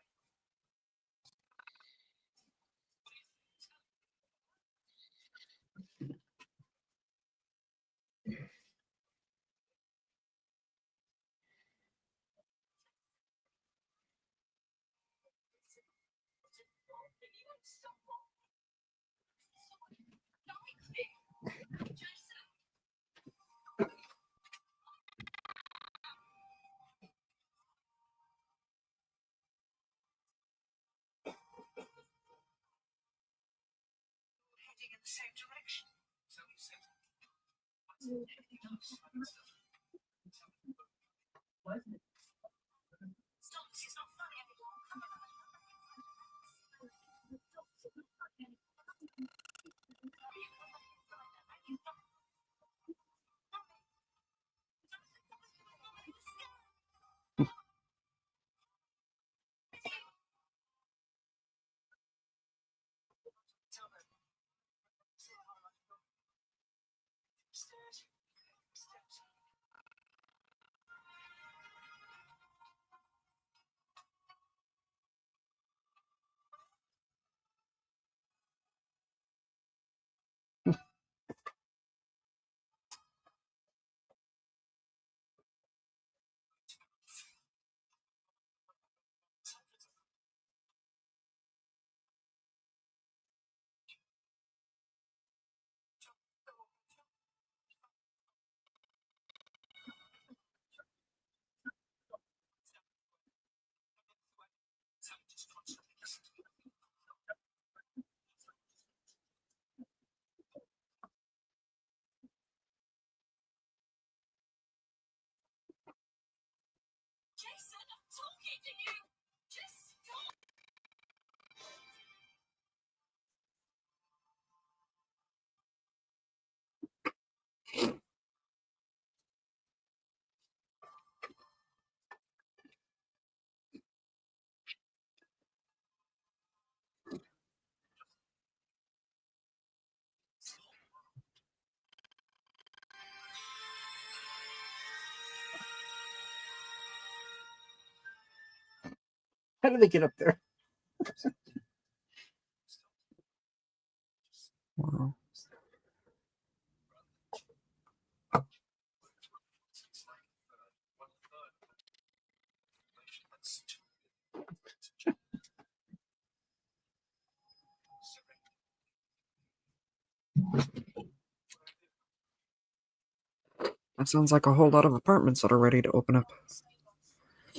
Heading in the same direction. So he said, what's anything else? Stop, this is not funny anymore. Jason, I'm talking to you. Just stop. How did they get up there? Wow. That sounds like a whole lot of apartments that are ready to open up.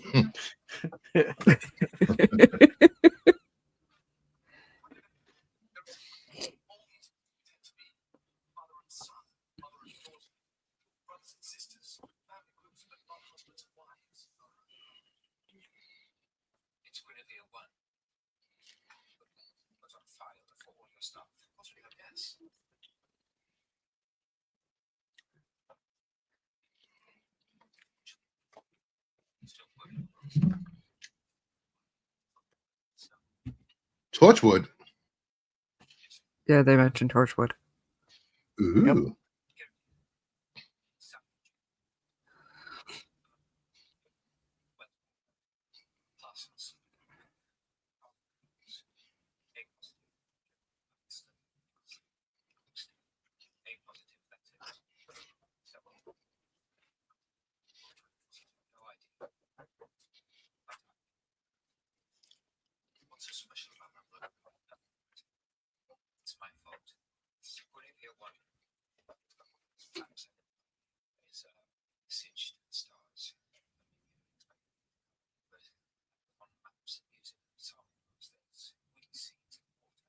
It's Guinevere 1. Was on file before all your stuff. What's your guess? Still working. Torchwood. Yeah, they mentioned Torchwood. Ooh. Parcels. A positive, that's it. No idea. What's so special about that blood? It's my fault. Guinevere 1. It's singed stars. But on maps using samples that's we see to water.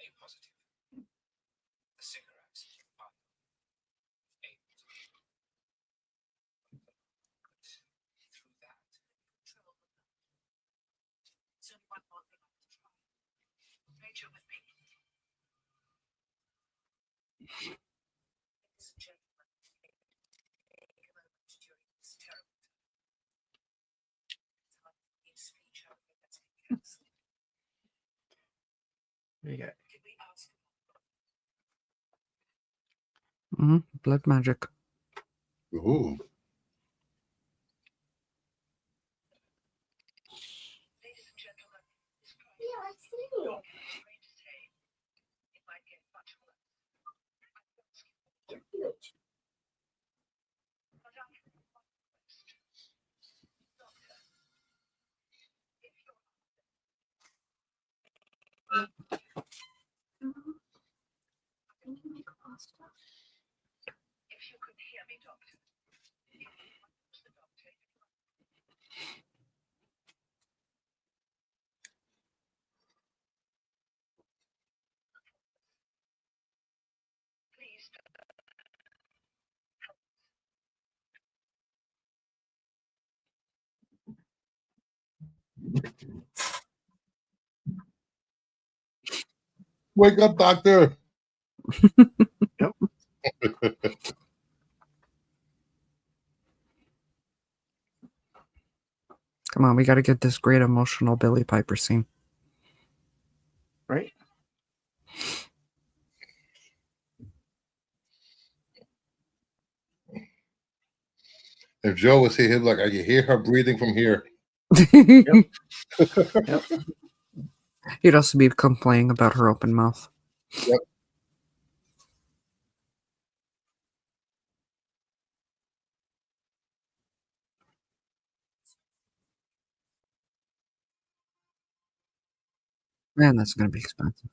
A positive. The cigarettes fire. A positive. But through that, control of them. It's only one more thing I can try. Rachel with me. Ladies and gentlemen, take a moment during this terrible time. Time for me to speech over that's been cancelled. What do you got? Can we ask Blood magic. Ooh. If you could hear me, Doctor. If you want the doctor, please. Wake up, doctor. Yep. Come on, we got to get this great emotional Billy Piper scene. Right? If Joe was here, he'd be like, I can hear her breathing from here. Yep. He'd also be complaining about her open mouth. Yep. Man, that's going to be expensive.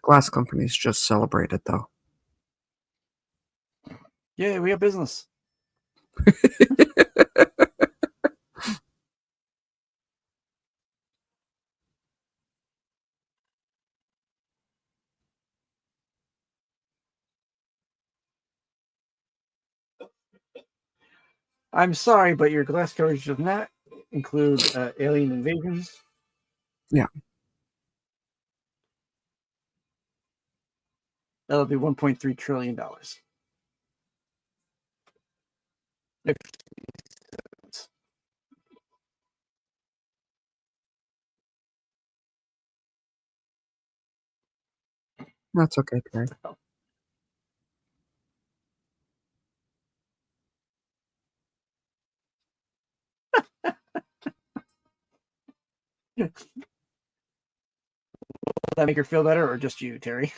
Glass companies just celebrated, though. Yeah, we have business. I'm sorry, but your glass coverage does not include alien invasions. Yeah. That'll be $1.3 trillion. That's okay, Terry. Will that make her feel better, or just you, Terry?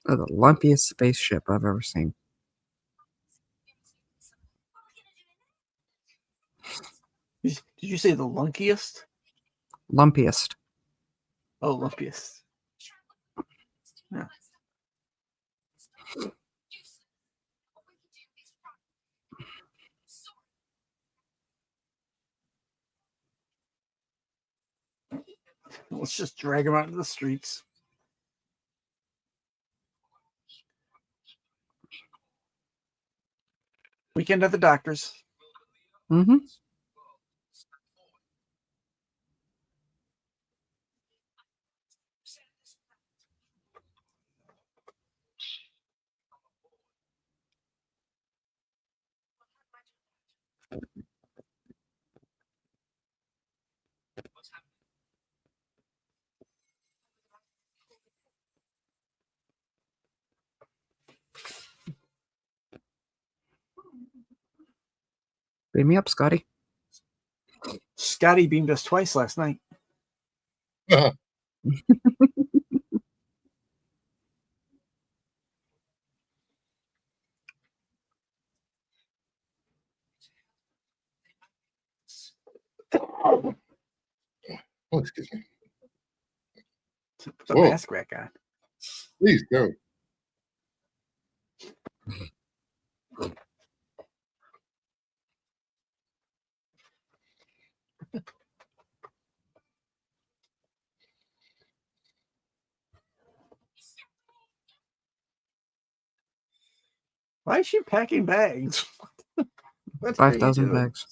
Oh, the lumpiest spaceship I've ever seen. Did you say the lunkiest? Lumpiest. Oh, lumpiest. Yeah. Let's just drag him out into the streets. Weekend at the doctor's. Mm-hmm. Beam me up, Scotty. Scotty beamed us twice last night. Oh, excuse me. Put the Whoa. mask back on. Please don't. Why is she packing bags? What are you 5,000 doing? bags.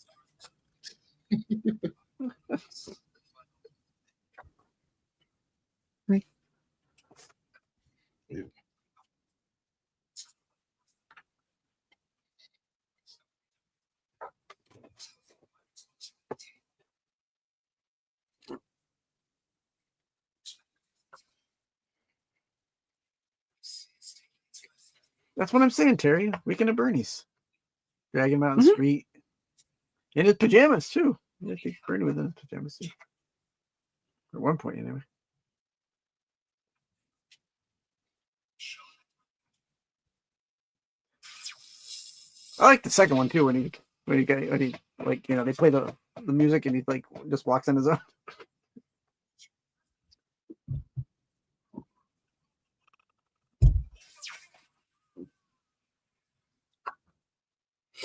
That's what I'm saying, Terry. Weekend at Bernie's. Drag him out on the Mhm. street. In his pajamas, too. Yeah, she's pretty with in pajamas too. At one point, anyway. I like the second one too when he like they play the music and he like just walks on his own.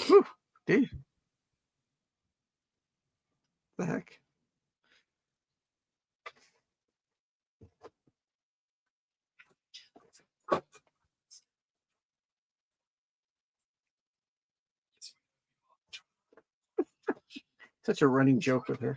Whew, dude. The heck? Such a running joke with her.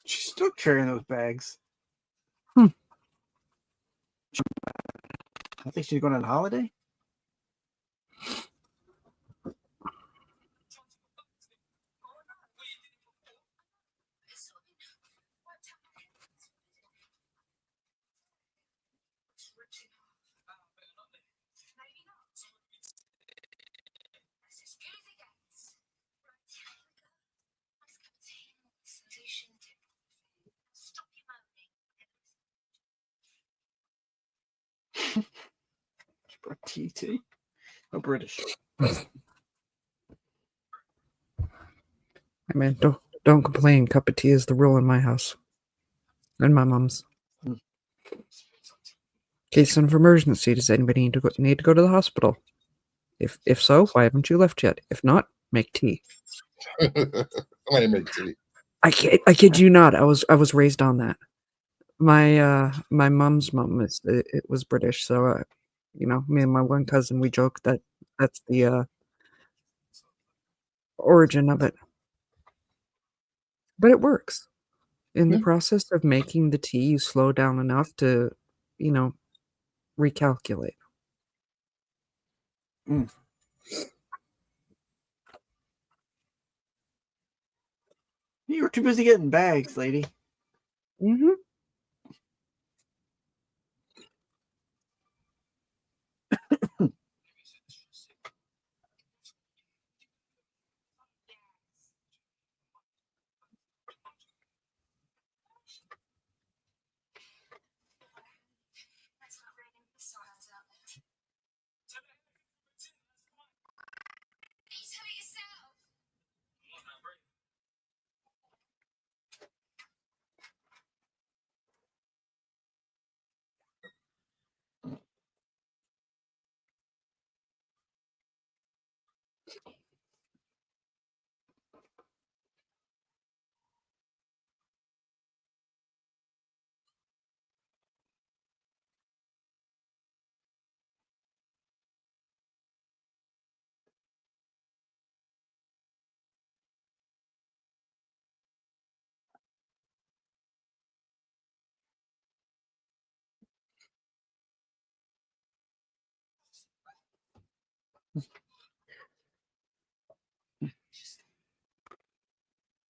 She's still carrying those bags. Hmm. I think she's going on holiday. TT. Oh, British. I mean, don't complain. Cup of tea is the rule in my house. And my mom's. Hmm. Case of emergency. Does anybody need to go to the hospital? If so, why haven't you left yet? If not, make tea. I might make tea. I kid you not. I was raised on that. My mom's mom it was British, so me and my one cousin, we joke that that's the origin of it. But it works. In the Yeah. process of making the tea, you slow down enough to, recalculate. You were too busy getting bags, lady. Mm-hmm.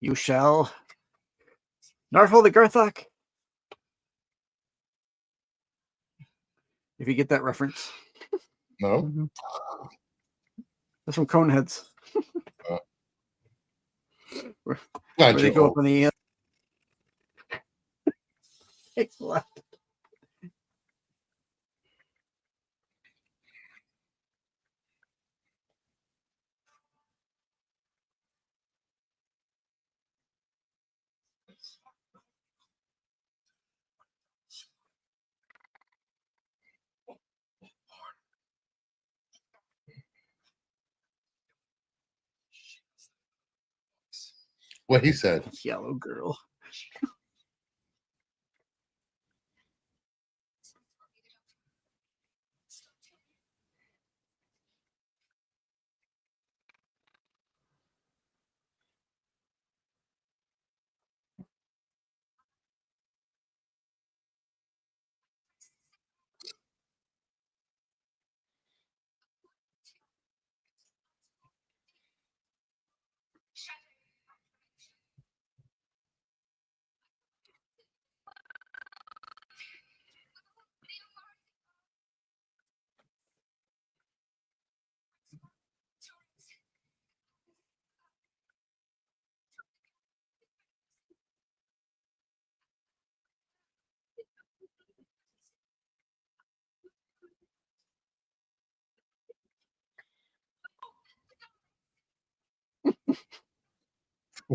You shall. Narful the Garthok. If you get that reference. No? Mm-hmm. That's from Coneheads. Where Not they your go old. up on the left. What he said. Yellow girl.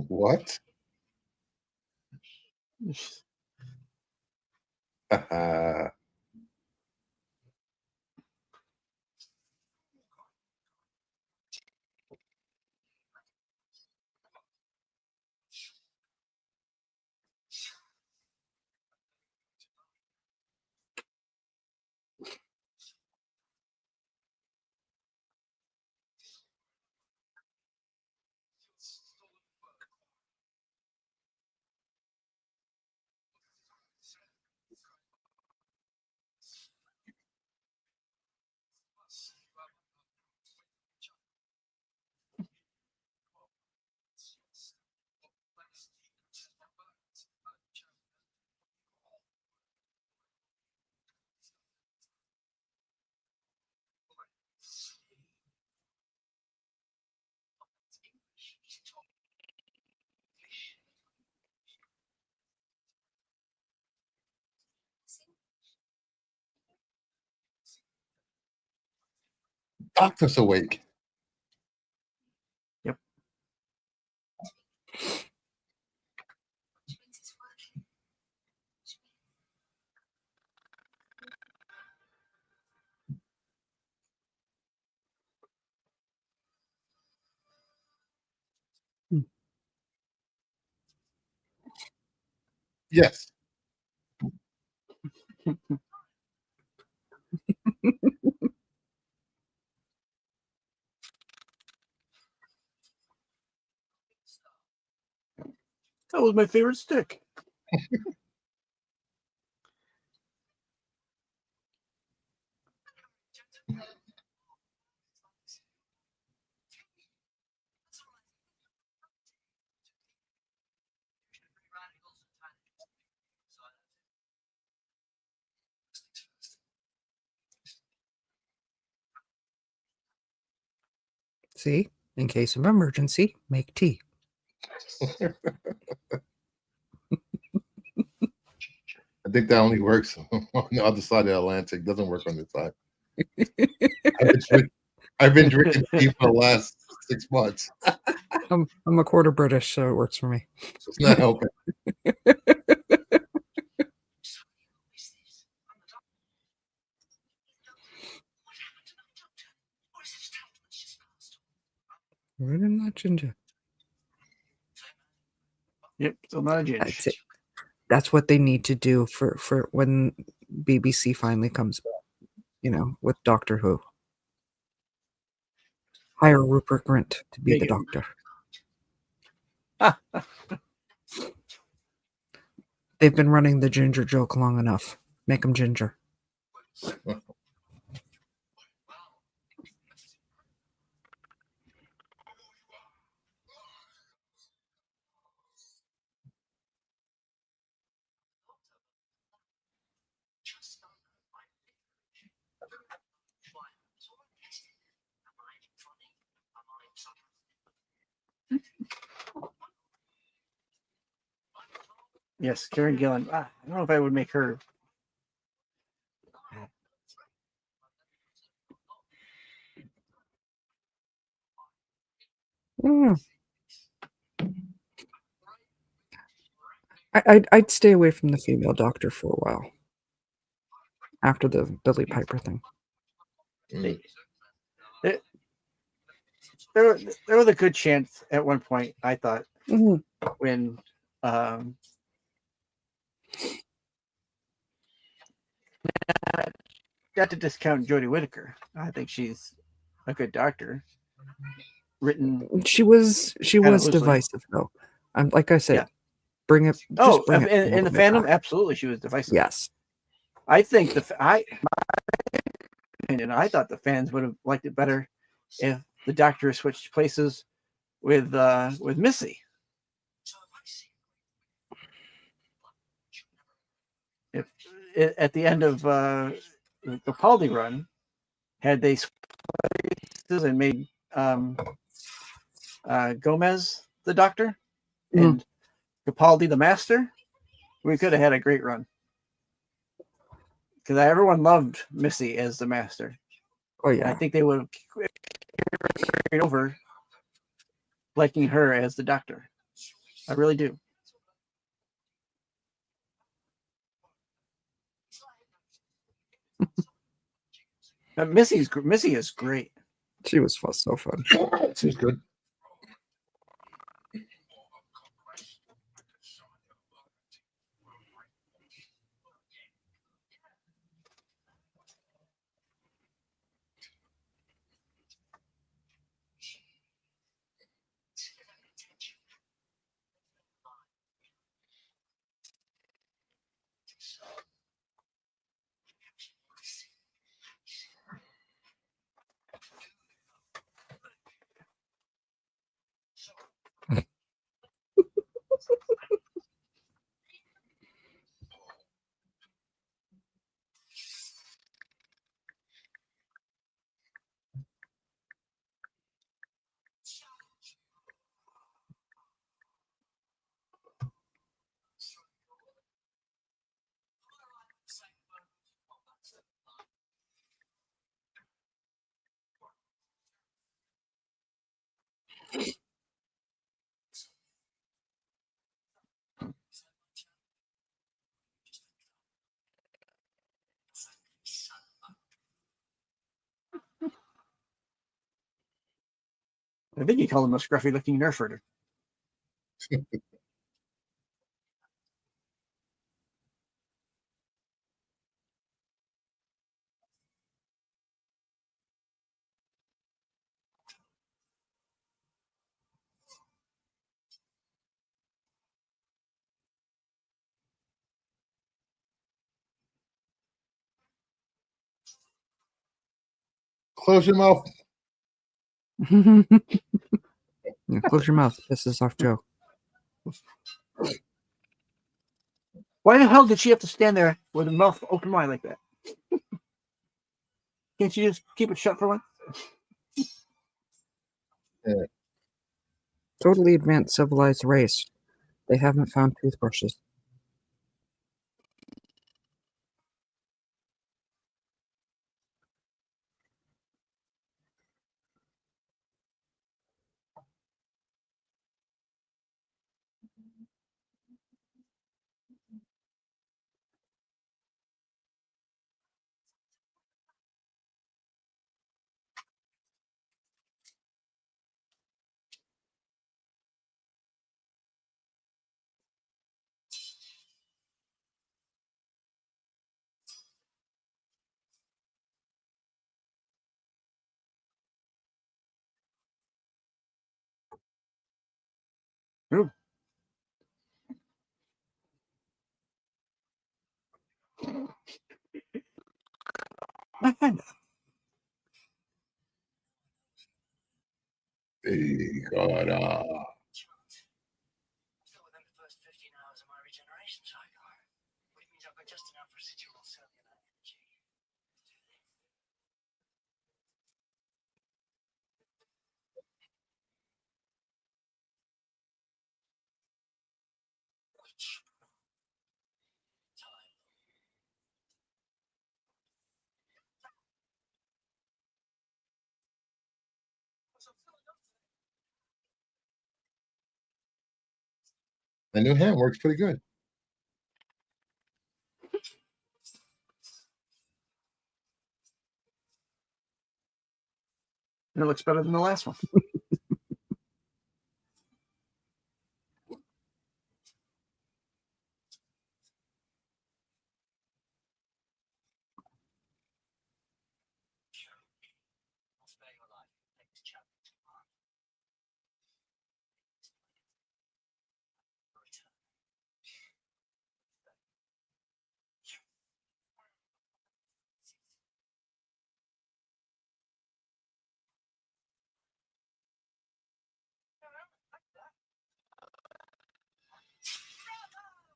What? Doctor's awake. Yep. Yes. That was my favorite stick. See, in case of emergency, make tea. I think that only works on the other side of the Atlantic. Doesn't work on this side. I've been drinking tea for the last 6 months. I'm a quarter British, so it works for me. It's not helping. Where did that ginger? Yep, still not a ginge. That's it. That's what they need to do for when BBC finally comes back, you know, with Doctor Who. Hire Rupert Grint to be the Make it- Doctor. They've been running the ginger joke long enough. Make them ginger. Yes, Karen Gillan. I don't know if I would make her. Mm. I'd stay away from the female doctor for a while after the Billy Piper thing. Mm. There was a good chance at one point, I thought, Mhm. when not to discount Jodie Whittaker. I think she's a good doctor. Written She was loosely. divisive though. Like I said, Yeah. bring it. Oh, Just bring it a in the little bit fandom, back. absolutely, she was divisive. Yes. I think my opinion, I thought the fans would have liked it better if the Doctor switched places with Missy. If at the end of the Capaldi run, had they switched places and made Gomez the Doctor and Capaldi the Master, we could have had a great run. Because everyone loved Missy as the Master. Oh And yeah. I think they would have carried over liking her as the Doctor. I really do. Missy is great. She was so fun. This is good. I think you call him a scruffy-looking nerf herder. Close your mouth. Yeah, close your mouth. Piss this off Joe. Why the hell did she have to stand there with her mouth open wide like that? Can't you just keep it shut for once? Totally advanced civilized race. They haven't found toothbrushes. Ooh. My hand. Hey, God. Still within the first 15 hours of my regeneration cycle. Which means I've got just enough residual cellular energy to do this. Which time? The new hand works pretty good. And it looks better than the last one. I'll spare your life. Take this chapter to heart.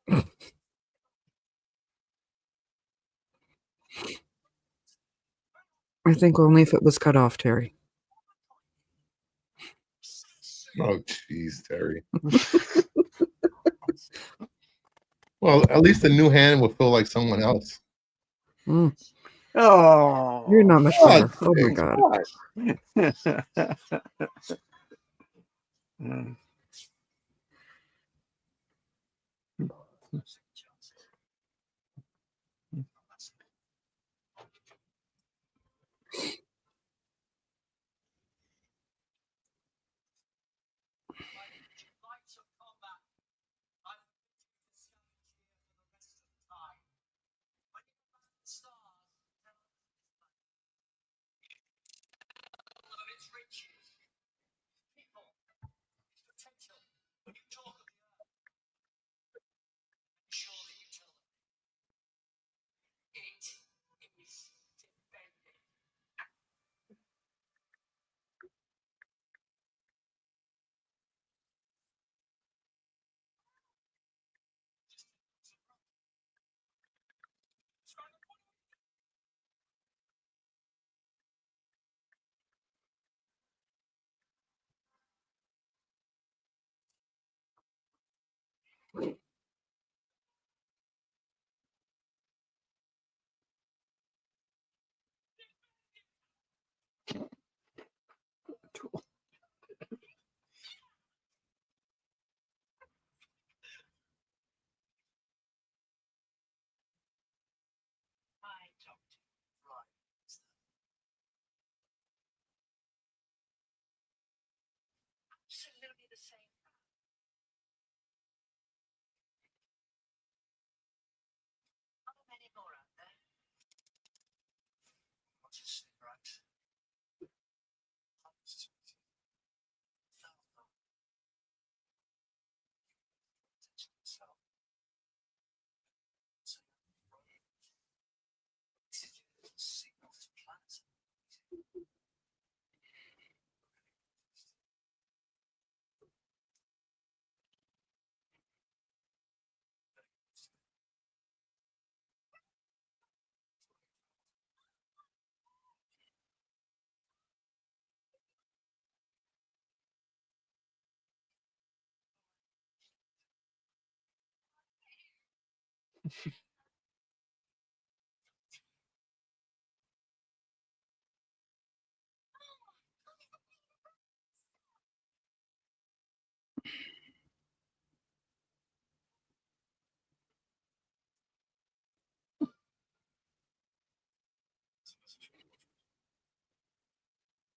Return. I think only if it was cut off, Terry. Oh, jeez, Terry. Well, at least the new hand will feel like someone else. Mm, Oh, you're not much God, better. Oh my thanks. god. Mm. Absolutely the same. Are there many more out there? What's a cigarette?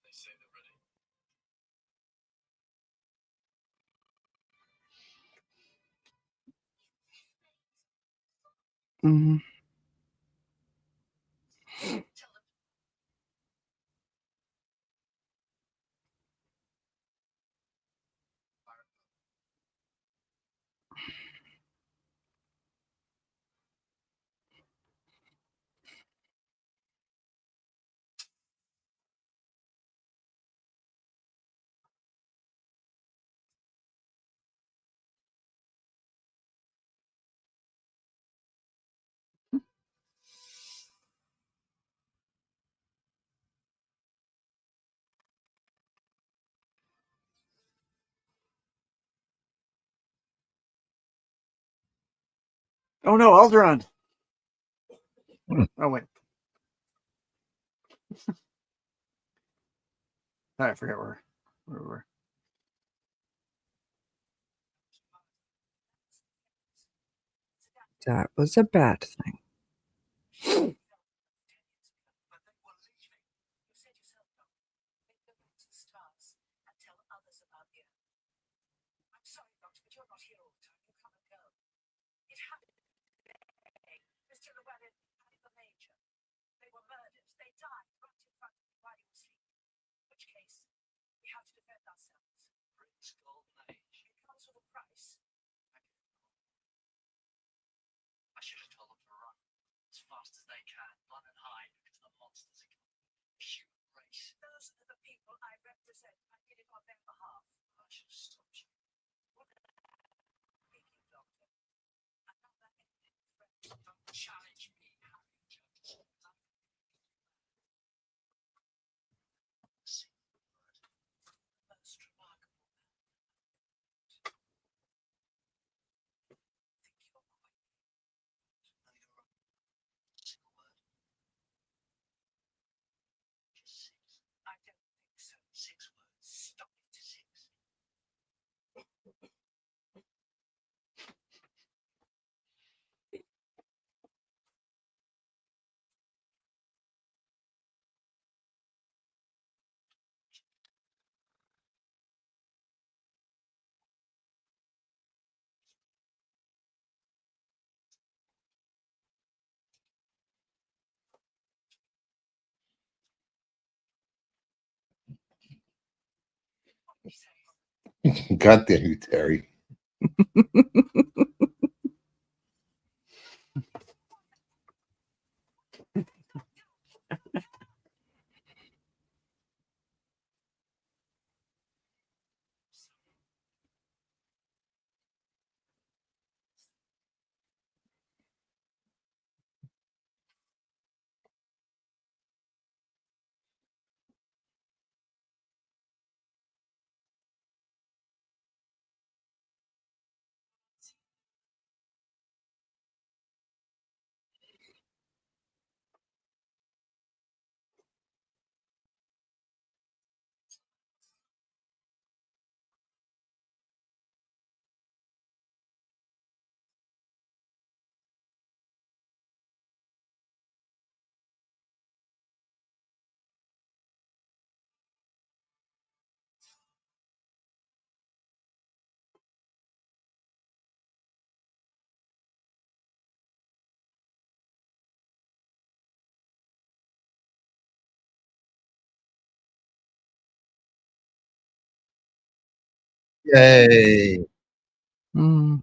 They say they're ready. Mhm. Tell them. Oh no, Alderaan. Oh wait. I forget where we were. That was a bad thing. But they were leaving. You said yourself, no. They go back to the stars and tell others about the Earth. I'm sorry, Doctor, but you're not here all the time. You come and go. It happened today. Mr. Llewellyn and the Major. They were murdered. They died right in front of me while you were sleeping. In which case, we have to defend ourselves. Britain's golden age. It comes with a price. I should have told them to run as fast as they can, run and hide because the monsters are coming. The human race. Those are the people I represent. I did it on their behalf. I should have stopped you. What speaking, Doctor? Another ending threat. Don't challenge me, Harry Jones. The most remarkable man. Think you're quite. No, you're right. Single word. Just six. I don't think so. 6 words. Stop it. 6. God damn you, Terry. Yay. Mm.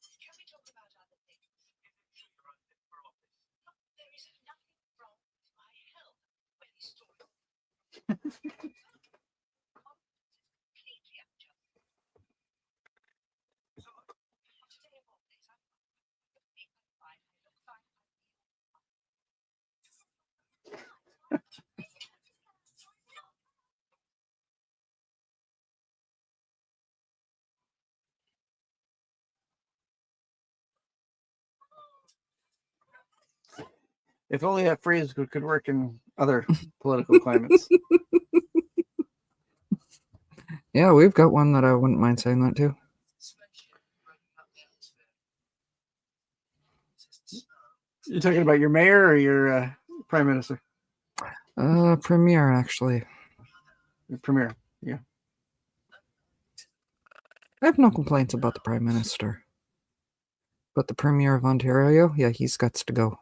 Can we talk about other things? There is nothing wrong with my health. When he story completely unjust. Today of all days, I'm fine. I look fine. If only that phrase could work in other political climates. Yeah, we've got one that I wouldn't mind saying that too. You're talking about your mayor or your prime minister? Premier, actually. Your premier. Yeah. I have no complaints about the Prime Minister. But the Premier of Ontario, yeah, he's got to go.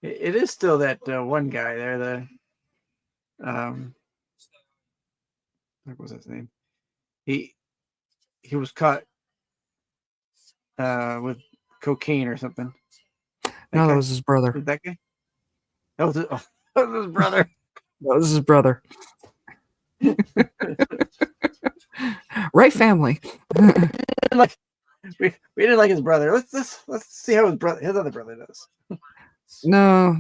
It is still that one guy there. What was his name? He was caught with cocaine or something. No, that guy? was his brother. Was that guy? That was, that was his brother. That was his brother. Right family. Like we didn't like his brother. Let's see how his other brother does. No,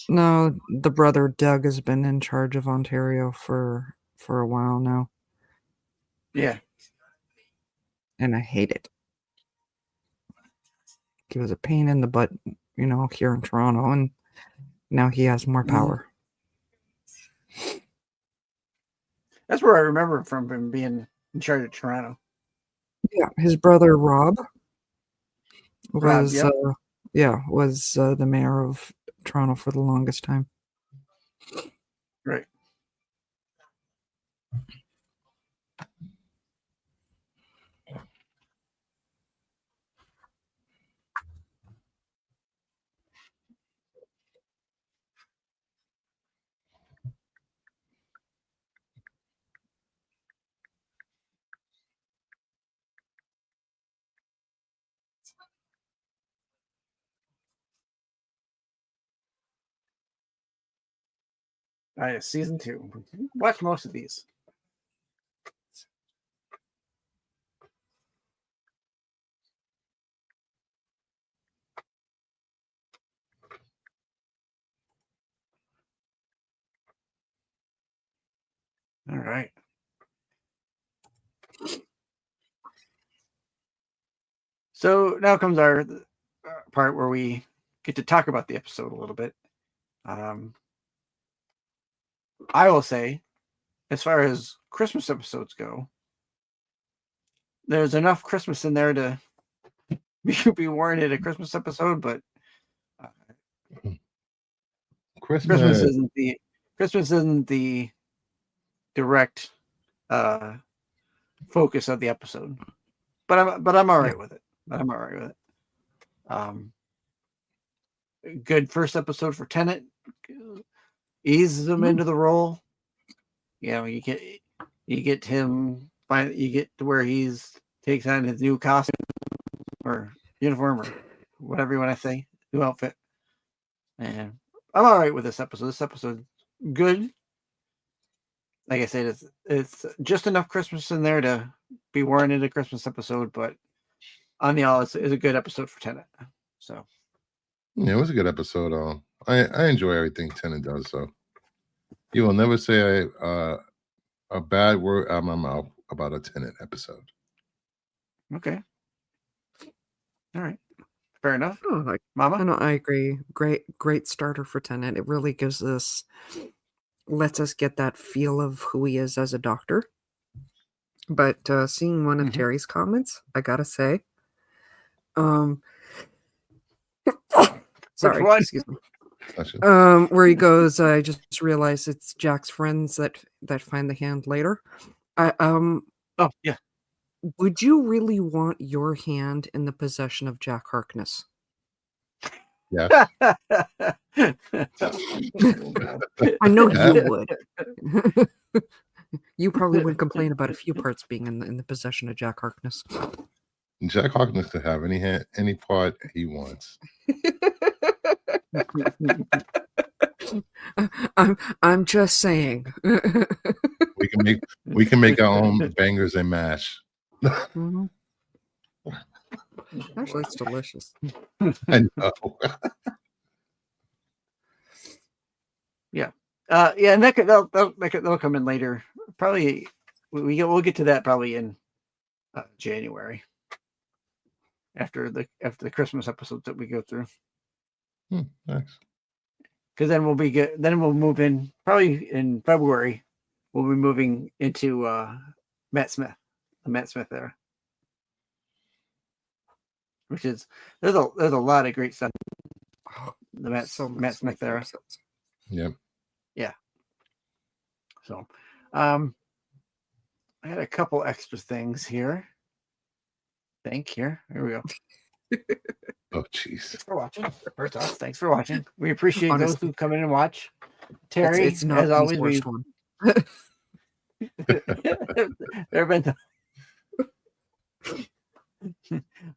the brother Doug has been in charge of Ontario for a while now, Yeah. and I hate it. He was a pain in the butt, here in Toronto, and now he has more power. That's where I remember from him being in charge of Toronto. Yeah, his brother Rob was yep. was the mayor of Toronto for the longest time. Right. Season 2. Watch most of these. All right. So now comes our part where we get to talk about the episode a little bit. I will say, as far as Christmas episodes go, there's enough Christmas in there to be warranted a Christmas episode, but Christmas isn't the direct focus of the episode. But I'm all right with it. Good first episode for Tenet. Eases him into the role. You get him. You get to where he's takes on his new costume or uniform or whatever you want to say, new outfit. And I'm all right with this episode. This episode good. Like I said, it's just enough Christmas in there to be warranted a Christmas episode, but on the all, it's a good episode for Tenet. So yeah, it was a good episode. I enjoy everything Tenet does. So you will never say a bad word out of my mouth about a Tenet episode. Okay. All right. Fair enough. Oh, Mama? No, I agree. Great starter for Tenet. It really lets us get that feel of who he is as a doctor. But seeing one of Terry's comments, I gotta say, sorry, excuse me. Where he goes, I just realized it's Jack's friends that find the hand later. Oh yeah. Would you really want your hand in the possession of Jack Harkness? Yeah. I know you would. You probably wouldn't complain about a few parts being in the possession of Jack Harkness. Jack Harkness could have any part he wants. I'm just saying. we can make our own bangers and mash. Mm-hmm. Actually, it's delicious. I know. Yeah. And that'll come in later. Probably we'll get to that probably in January after the Christmas episodes that we go through. Nice. Because then we'll move in probably in February. We'll be moving into Matt Smith, the Matt Smith era, which is there's a lot of great stuff. The Matt Smith era. Yep. Yeah. So, I had a couple extra things here. Here we go. Oh, jeez. Thanks for watching. First off, thanks for watching. We appreciate those who come in and watch. Terry, it's not as always, worst one. there have been.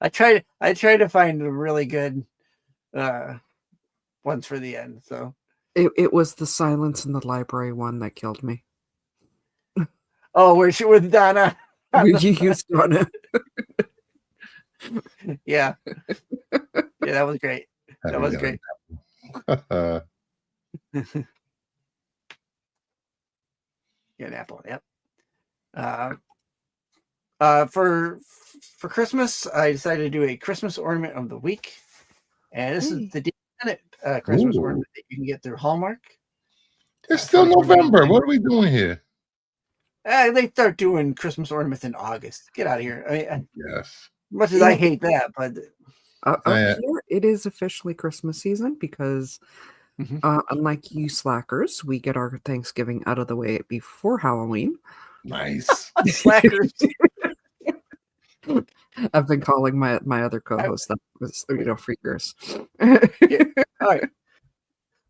I try to find the really good ones for the end. So it was the silence in the library one that killed me. Oh, where she with Donna? You used Donna. Yeah, that was great. That was great. Get an apple. Yep. For Christmas, I decided to do a Christmas ornament of the week, and this is the Tenet Christmas ornament that you can get through Hallmark. It's still November. What are we doing here? They start doing Christmas ornaments in August. Get out of here. I mean, Yes. Much as I hate that, but up here it is officially Christmas season because unlike you slackers, we get our Thanksgiving out of the way before Halloween. Nice. Slackers. I've been calling my other co-host that was for years. Yeah. All right.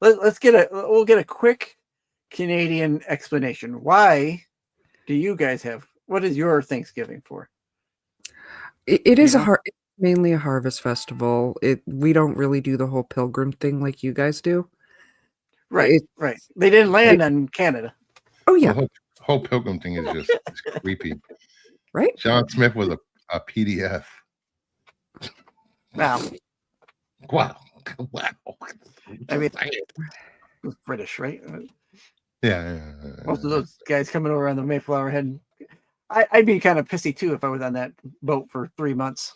We'll get a quick Canadian explanation. Why do you guys have what is your Thanksgiving for? It is it's mainly a harvest festival. We don't really do the whole pilgrim thing like you guys do. Right, It- right. They didn't land on Canada. Oh The yeah, whole Pilgrim thing is just it's creepy. right. John Smith was a PDF. Wow, Wow. Wow. I mean- Just saying. it's British, right? Yeah. Most of those guys coming over on the Mayflower Head. I'd be kind of pissy too if I was on that boat for 3 months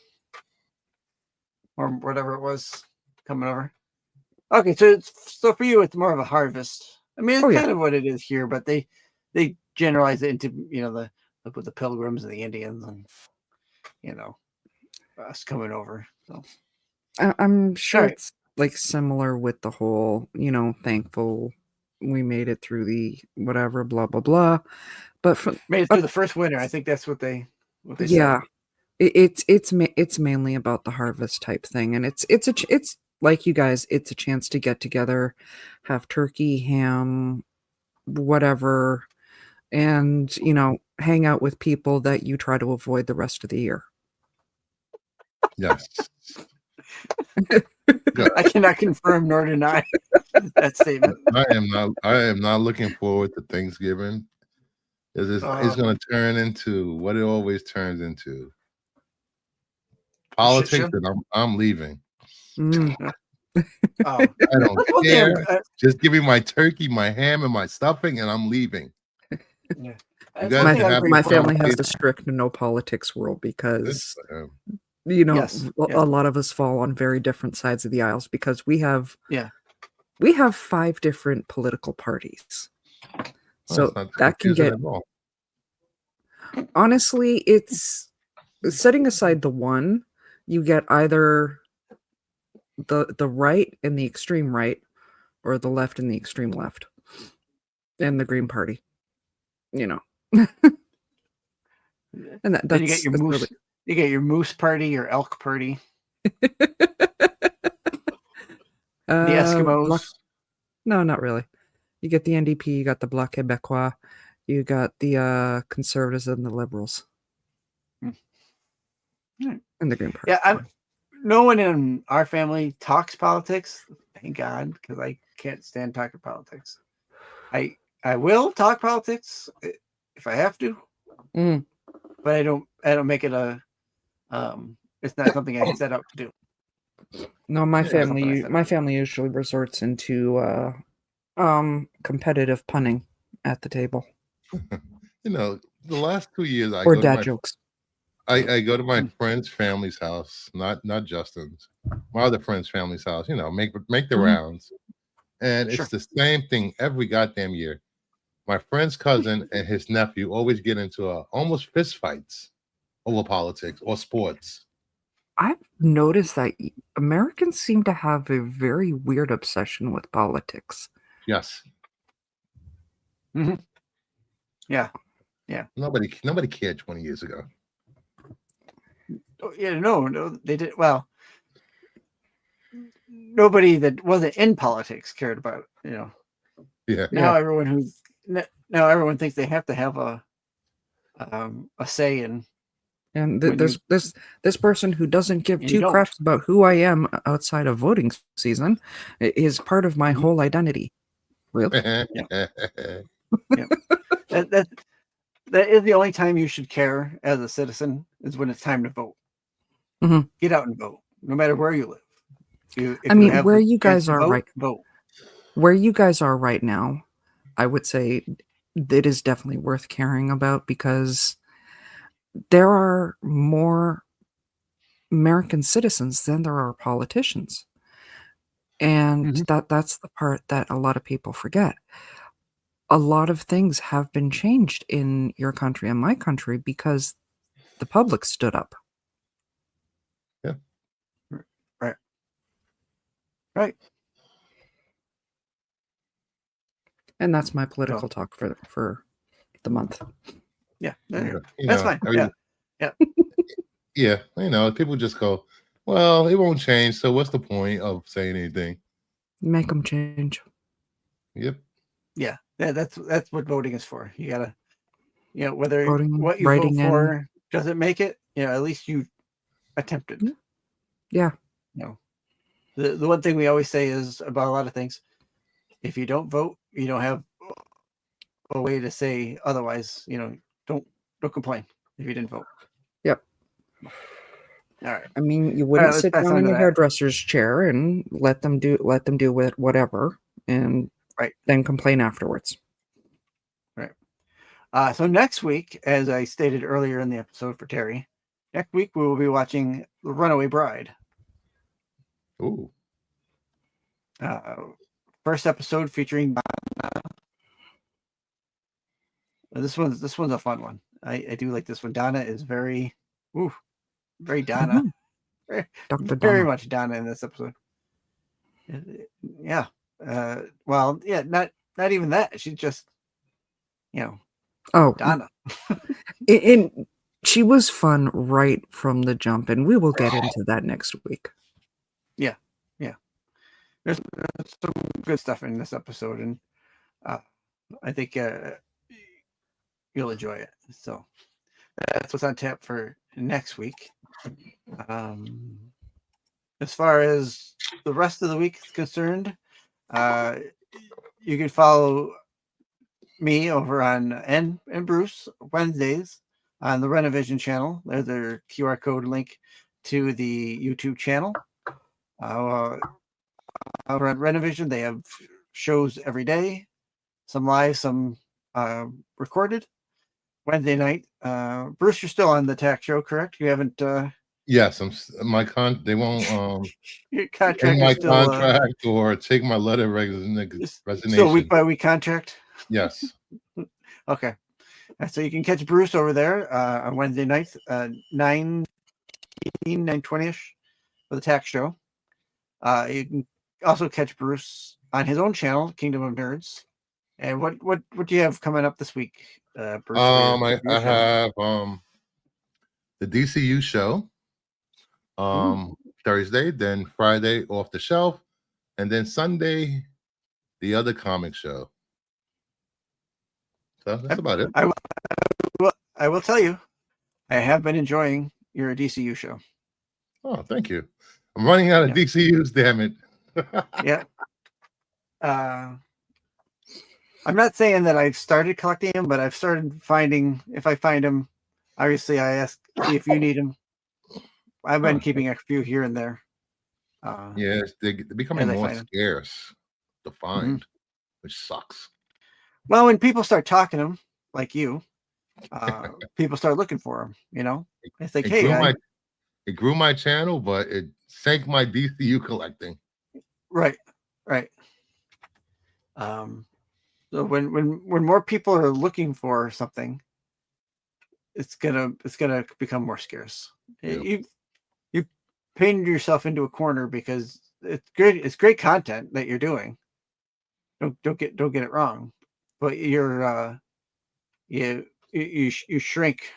or whatever it was coming over. Okay, so for you, it's more of a harvest. I mean, it's Oh, yeah. kind of what it is here, but they generalize it into with the Pilgrims and the Indians and us coming over. So I'm sure Alright. it's like similar with the whole, thankful we made it through the whatever, blah blah blah. But for, made it through the first winter. I think that's what they said. yeah, it's mainly about the harvest type thing, and it's like you guys, it's a chance to get together, have turkey, ham, whatever, and hang out with people that you try to avoid the rest of the year. Yes. I cannot confirm nor deny that statement. I am not looking forward to Thanksgiving. It's going to turn into what it always turns into. Politics, show? and I'm leaving. Mm. Oh, I don't well, damn, care. Just give me my turkey, my ham, and my stuffing, and I'm leaving. yeah. You That's guys one My, thing I'm have my grateful family for. has a strict no politics rule because Yes, a yeah. lot of us fall on very different sides of the aisles because we have Yeah. 5 different political parties. So it's not that can confusing get, at all. honestly, it's setting aside the one, you get either the right and the extreme right or the left and the extreme left and the Green Party. And Then you get your that's moose. really You get your moose party, your elk party, the Eskimos. Bloc- no, not really. You get the NDP, you got the Bloc Québécois, you got the Conservatives and the Liberals. Right. And the Green Party. Yeah, no one in our family talks politics. Thank God, because I can't stand talking politics. I will talk politics if I have to, Mm. but I don't make it a. It's not something I set out to do. No, my Yeah, something like that. family usually resorts into competitive punning at the table The last 2 years I or go to dad my jokes. I go to my friend's family's house, not Justin's. My other friend's family's house. Make the Mhm. rounds, and Sure. it's the same thing every goddamn year. My friend's cousin and his nephew always get into almost fist fights over politics or sports. I've noticed that Americans seem to have a very weird obsession with politics. Yes. Yeah. Nobody cared 20 years ago. Oh, yeah, no, they did well. Nobody that wasn't in politics cared about it. Yeah. Now everyone thinks they have to have a say in. And When this person who doesn't give And you two don't. craps about who I am outside of voting season is part of my Mhm. whole identity. Really? That is the only time you should care as a citizen is when it's time to vote. Mhm. Get out and vote, no matter where you live. If I mean, have where the you chance guys to are vote, vote. Where you guys are right now, I would say it is definitely worth caring about because there are more American citizens than there are politicians. And Mhm. that's the part that a lot of people forget. A lot of things have been changed in your country and my country because the public stood up. Right. And that's my political talk for the month. Yeah. That's fine. Yeah. People just go, well, it won't change. So what's the point of saying anything? Make them change. Yep. Yeah. That's what voting is for. You gotta, whether Voting, what you writing vote in. for doesn't make it, at least you attempted. Yeah. The one thing we always say is about a lot of things, if you don't vote, you don't have a way to say otherwise. Don't complain if you didn't vote. Yep. All right. I mean, you All wouldn't right, let's sit pass down on in to the that. hairdresser's chair and let them do with whatever, and Right. then complain afterwards. So next week, as I stated earlier in the episode for Terry, next week we will be watching The Runaway Bride. Ooh. First episode featuring Donna. This one's a fun one. I do like this one. Donna is very Donna. Mhm. Dr. Very Donna. much Donna in this episode. Yeah. Well, yeah, not even that. She's just, Oh, Donna. and she was fun right from the jump, and we will get into that next week. There's some good stuff in this episode, and I think you'll enjoy it. So that's what's on tap for next week. As far as the rest of the week is concerned, you can follow me over on and Bruce Wednesdays on the Renovision channel. There's their QR code link to the YouTube channel. Over at Renovision, they have shows every day, some live, some recorded. Wednesday night, Bruce, you're still on the tax show, correct? You haven't. Yes, they won't Your end contract my is still contract or take my letter of resignation. still week by week contract. Yes. Okay. So you can catch Bruce over there on Wednesday nights, 9:20ish for the tax show. You can also catch Bruce on his own channel, Kingdom of Nerds. And what do you have coming up this week, Bruce? I have the DCU show Thursday, then Friday Off the Shelf, and then Sunday the other comic show. So that's about it. I will tell you, I have been enjoying your DCU show. Oh, thank you. I'm running out of DCUs, damn it. Yeah. I'm not saying that I've started collecting them, but I've started finding, if I find them, obviously I ask if you need them. I've been keeping a few here and there. Yes, they're becoming more scarce to find, which sucks. Well, when people start talking them, like you, people start looking for them, It's like, it grew my channel, but it sank my DCU collecting. Right. So when more people are looking for something, it's gonna become more scarce. Yep. You painted yourself into a corner because it's great. It's great content that you're doing. Don't get it wrong, but you're you shrink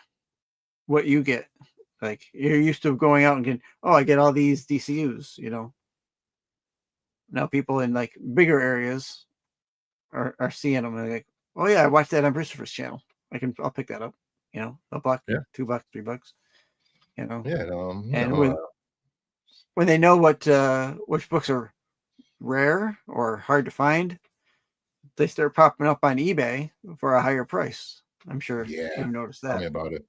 what you get. Like you're used to going out and getting, I get all these DCUs, Now people in like bigger areas are seeing them and they're like, oh yeah, I watched that on Christopher's channel. I'll pick that up. A buck, $2, $3. And when they know which books are rare or hard to find, they start popping up on eBay for a higher price. I'm sure you've noticed that. Tell me about it.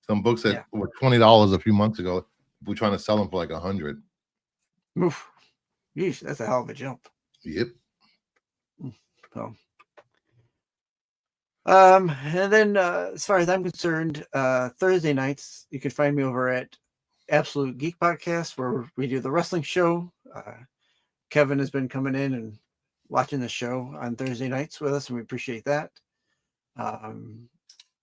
Some books that were $20 a few months ago, we're trying to sell them for like $100. Oof. Yeesh, that's a hell of a jump. Yep. So, and then as far as I'm concerned, Thursday nights you can find me over at Absolute Geek Podcast, where we do the wrestling show. Kevin has been coming in and watching the show on Thursday nights with us, and we appreciate that.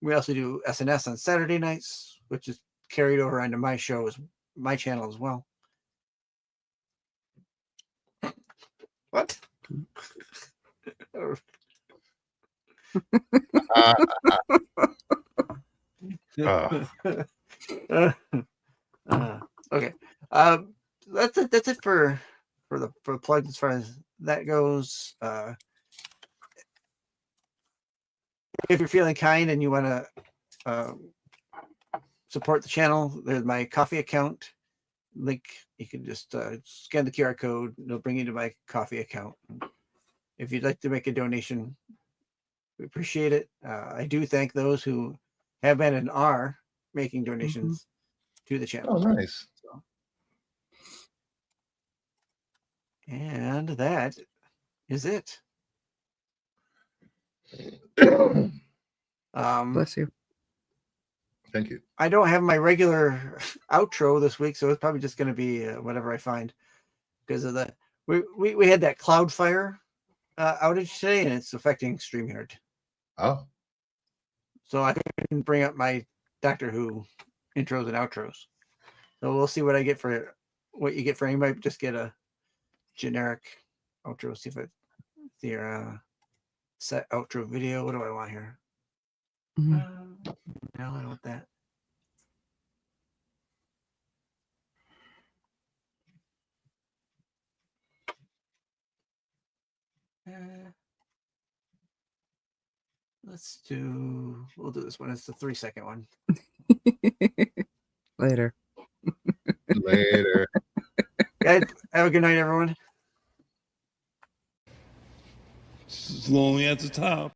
We also do SNS on Saturday nights, which is carried over onto my channel as well. What? Okay. That's it for the plugs as far as that goes. If you're feeling kind and you want to support the channel, there's my coffee account link. You can just scan the QR code. It'll bring you to my coffee account. if you'd like to make a donation, we appreciate it. I do thank those who have been and are making donations to the Oh, channel. nice. So. And that is it. Bless you. Thank you. I don't have my regular outro this week, so it's probably just going to be whatever I find because of the we had that Cloudflare outage today, and it's affecting StreamYard. Oh, So I couldn't bring up my Doctor Who intros and outros. So we'll see what I get for what you get for anybody. Just get a generic outro. See if it's the set outro video. What do I want here? Mhm. No, I don't want that. We'll do this one. It's the 3-second one. Later. later. Guys, have a good night, everyone. It's lonely at the top.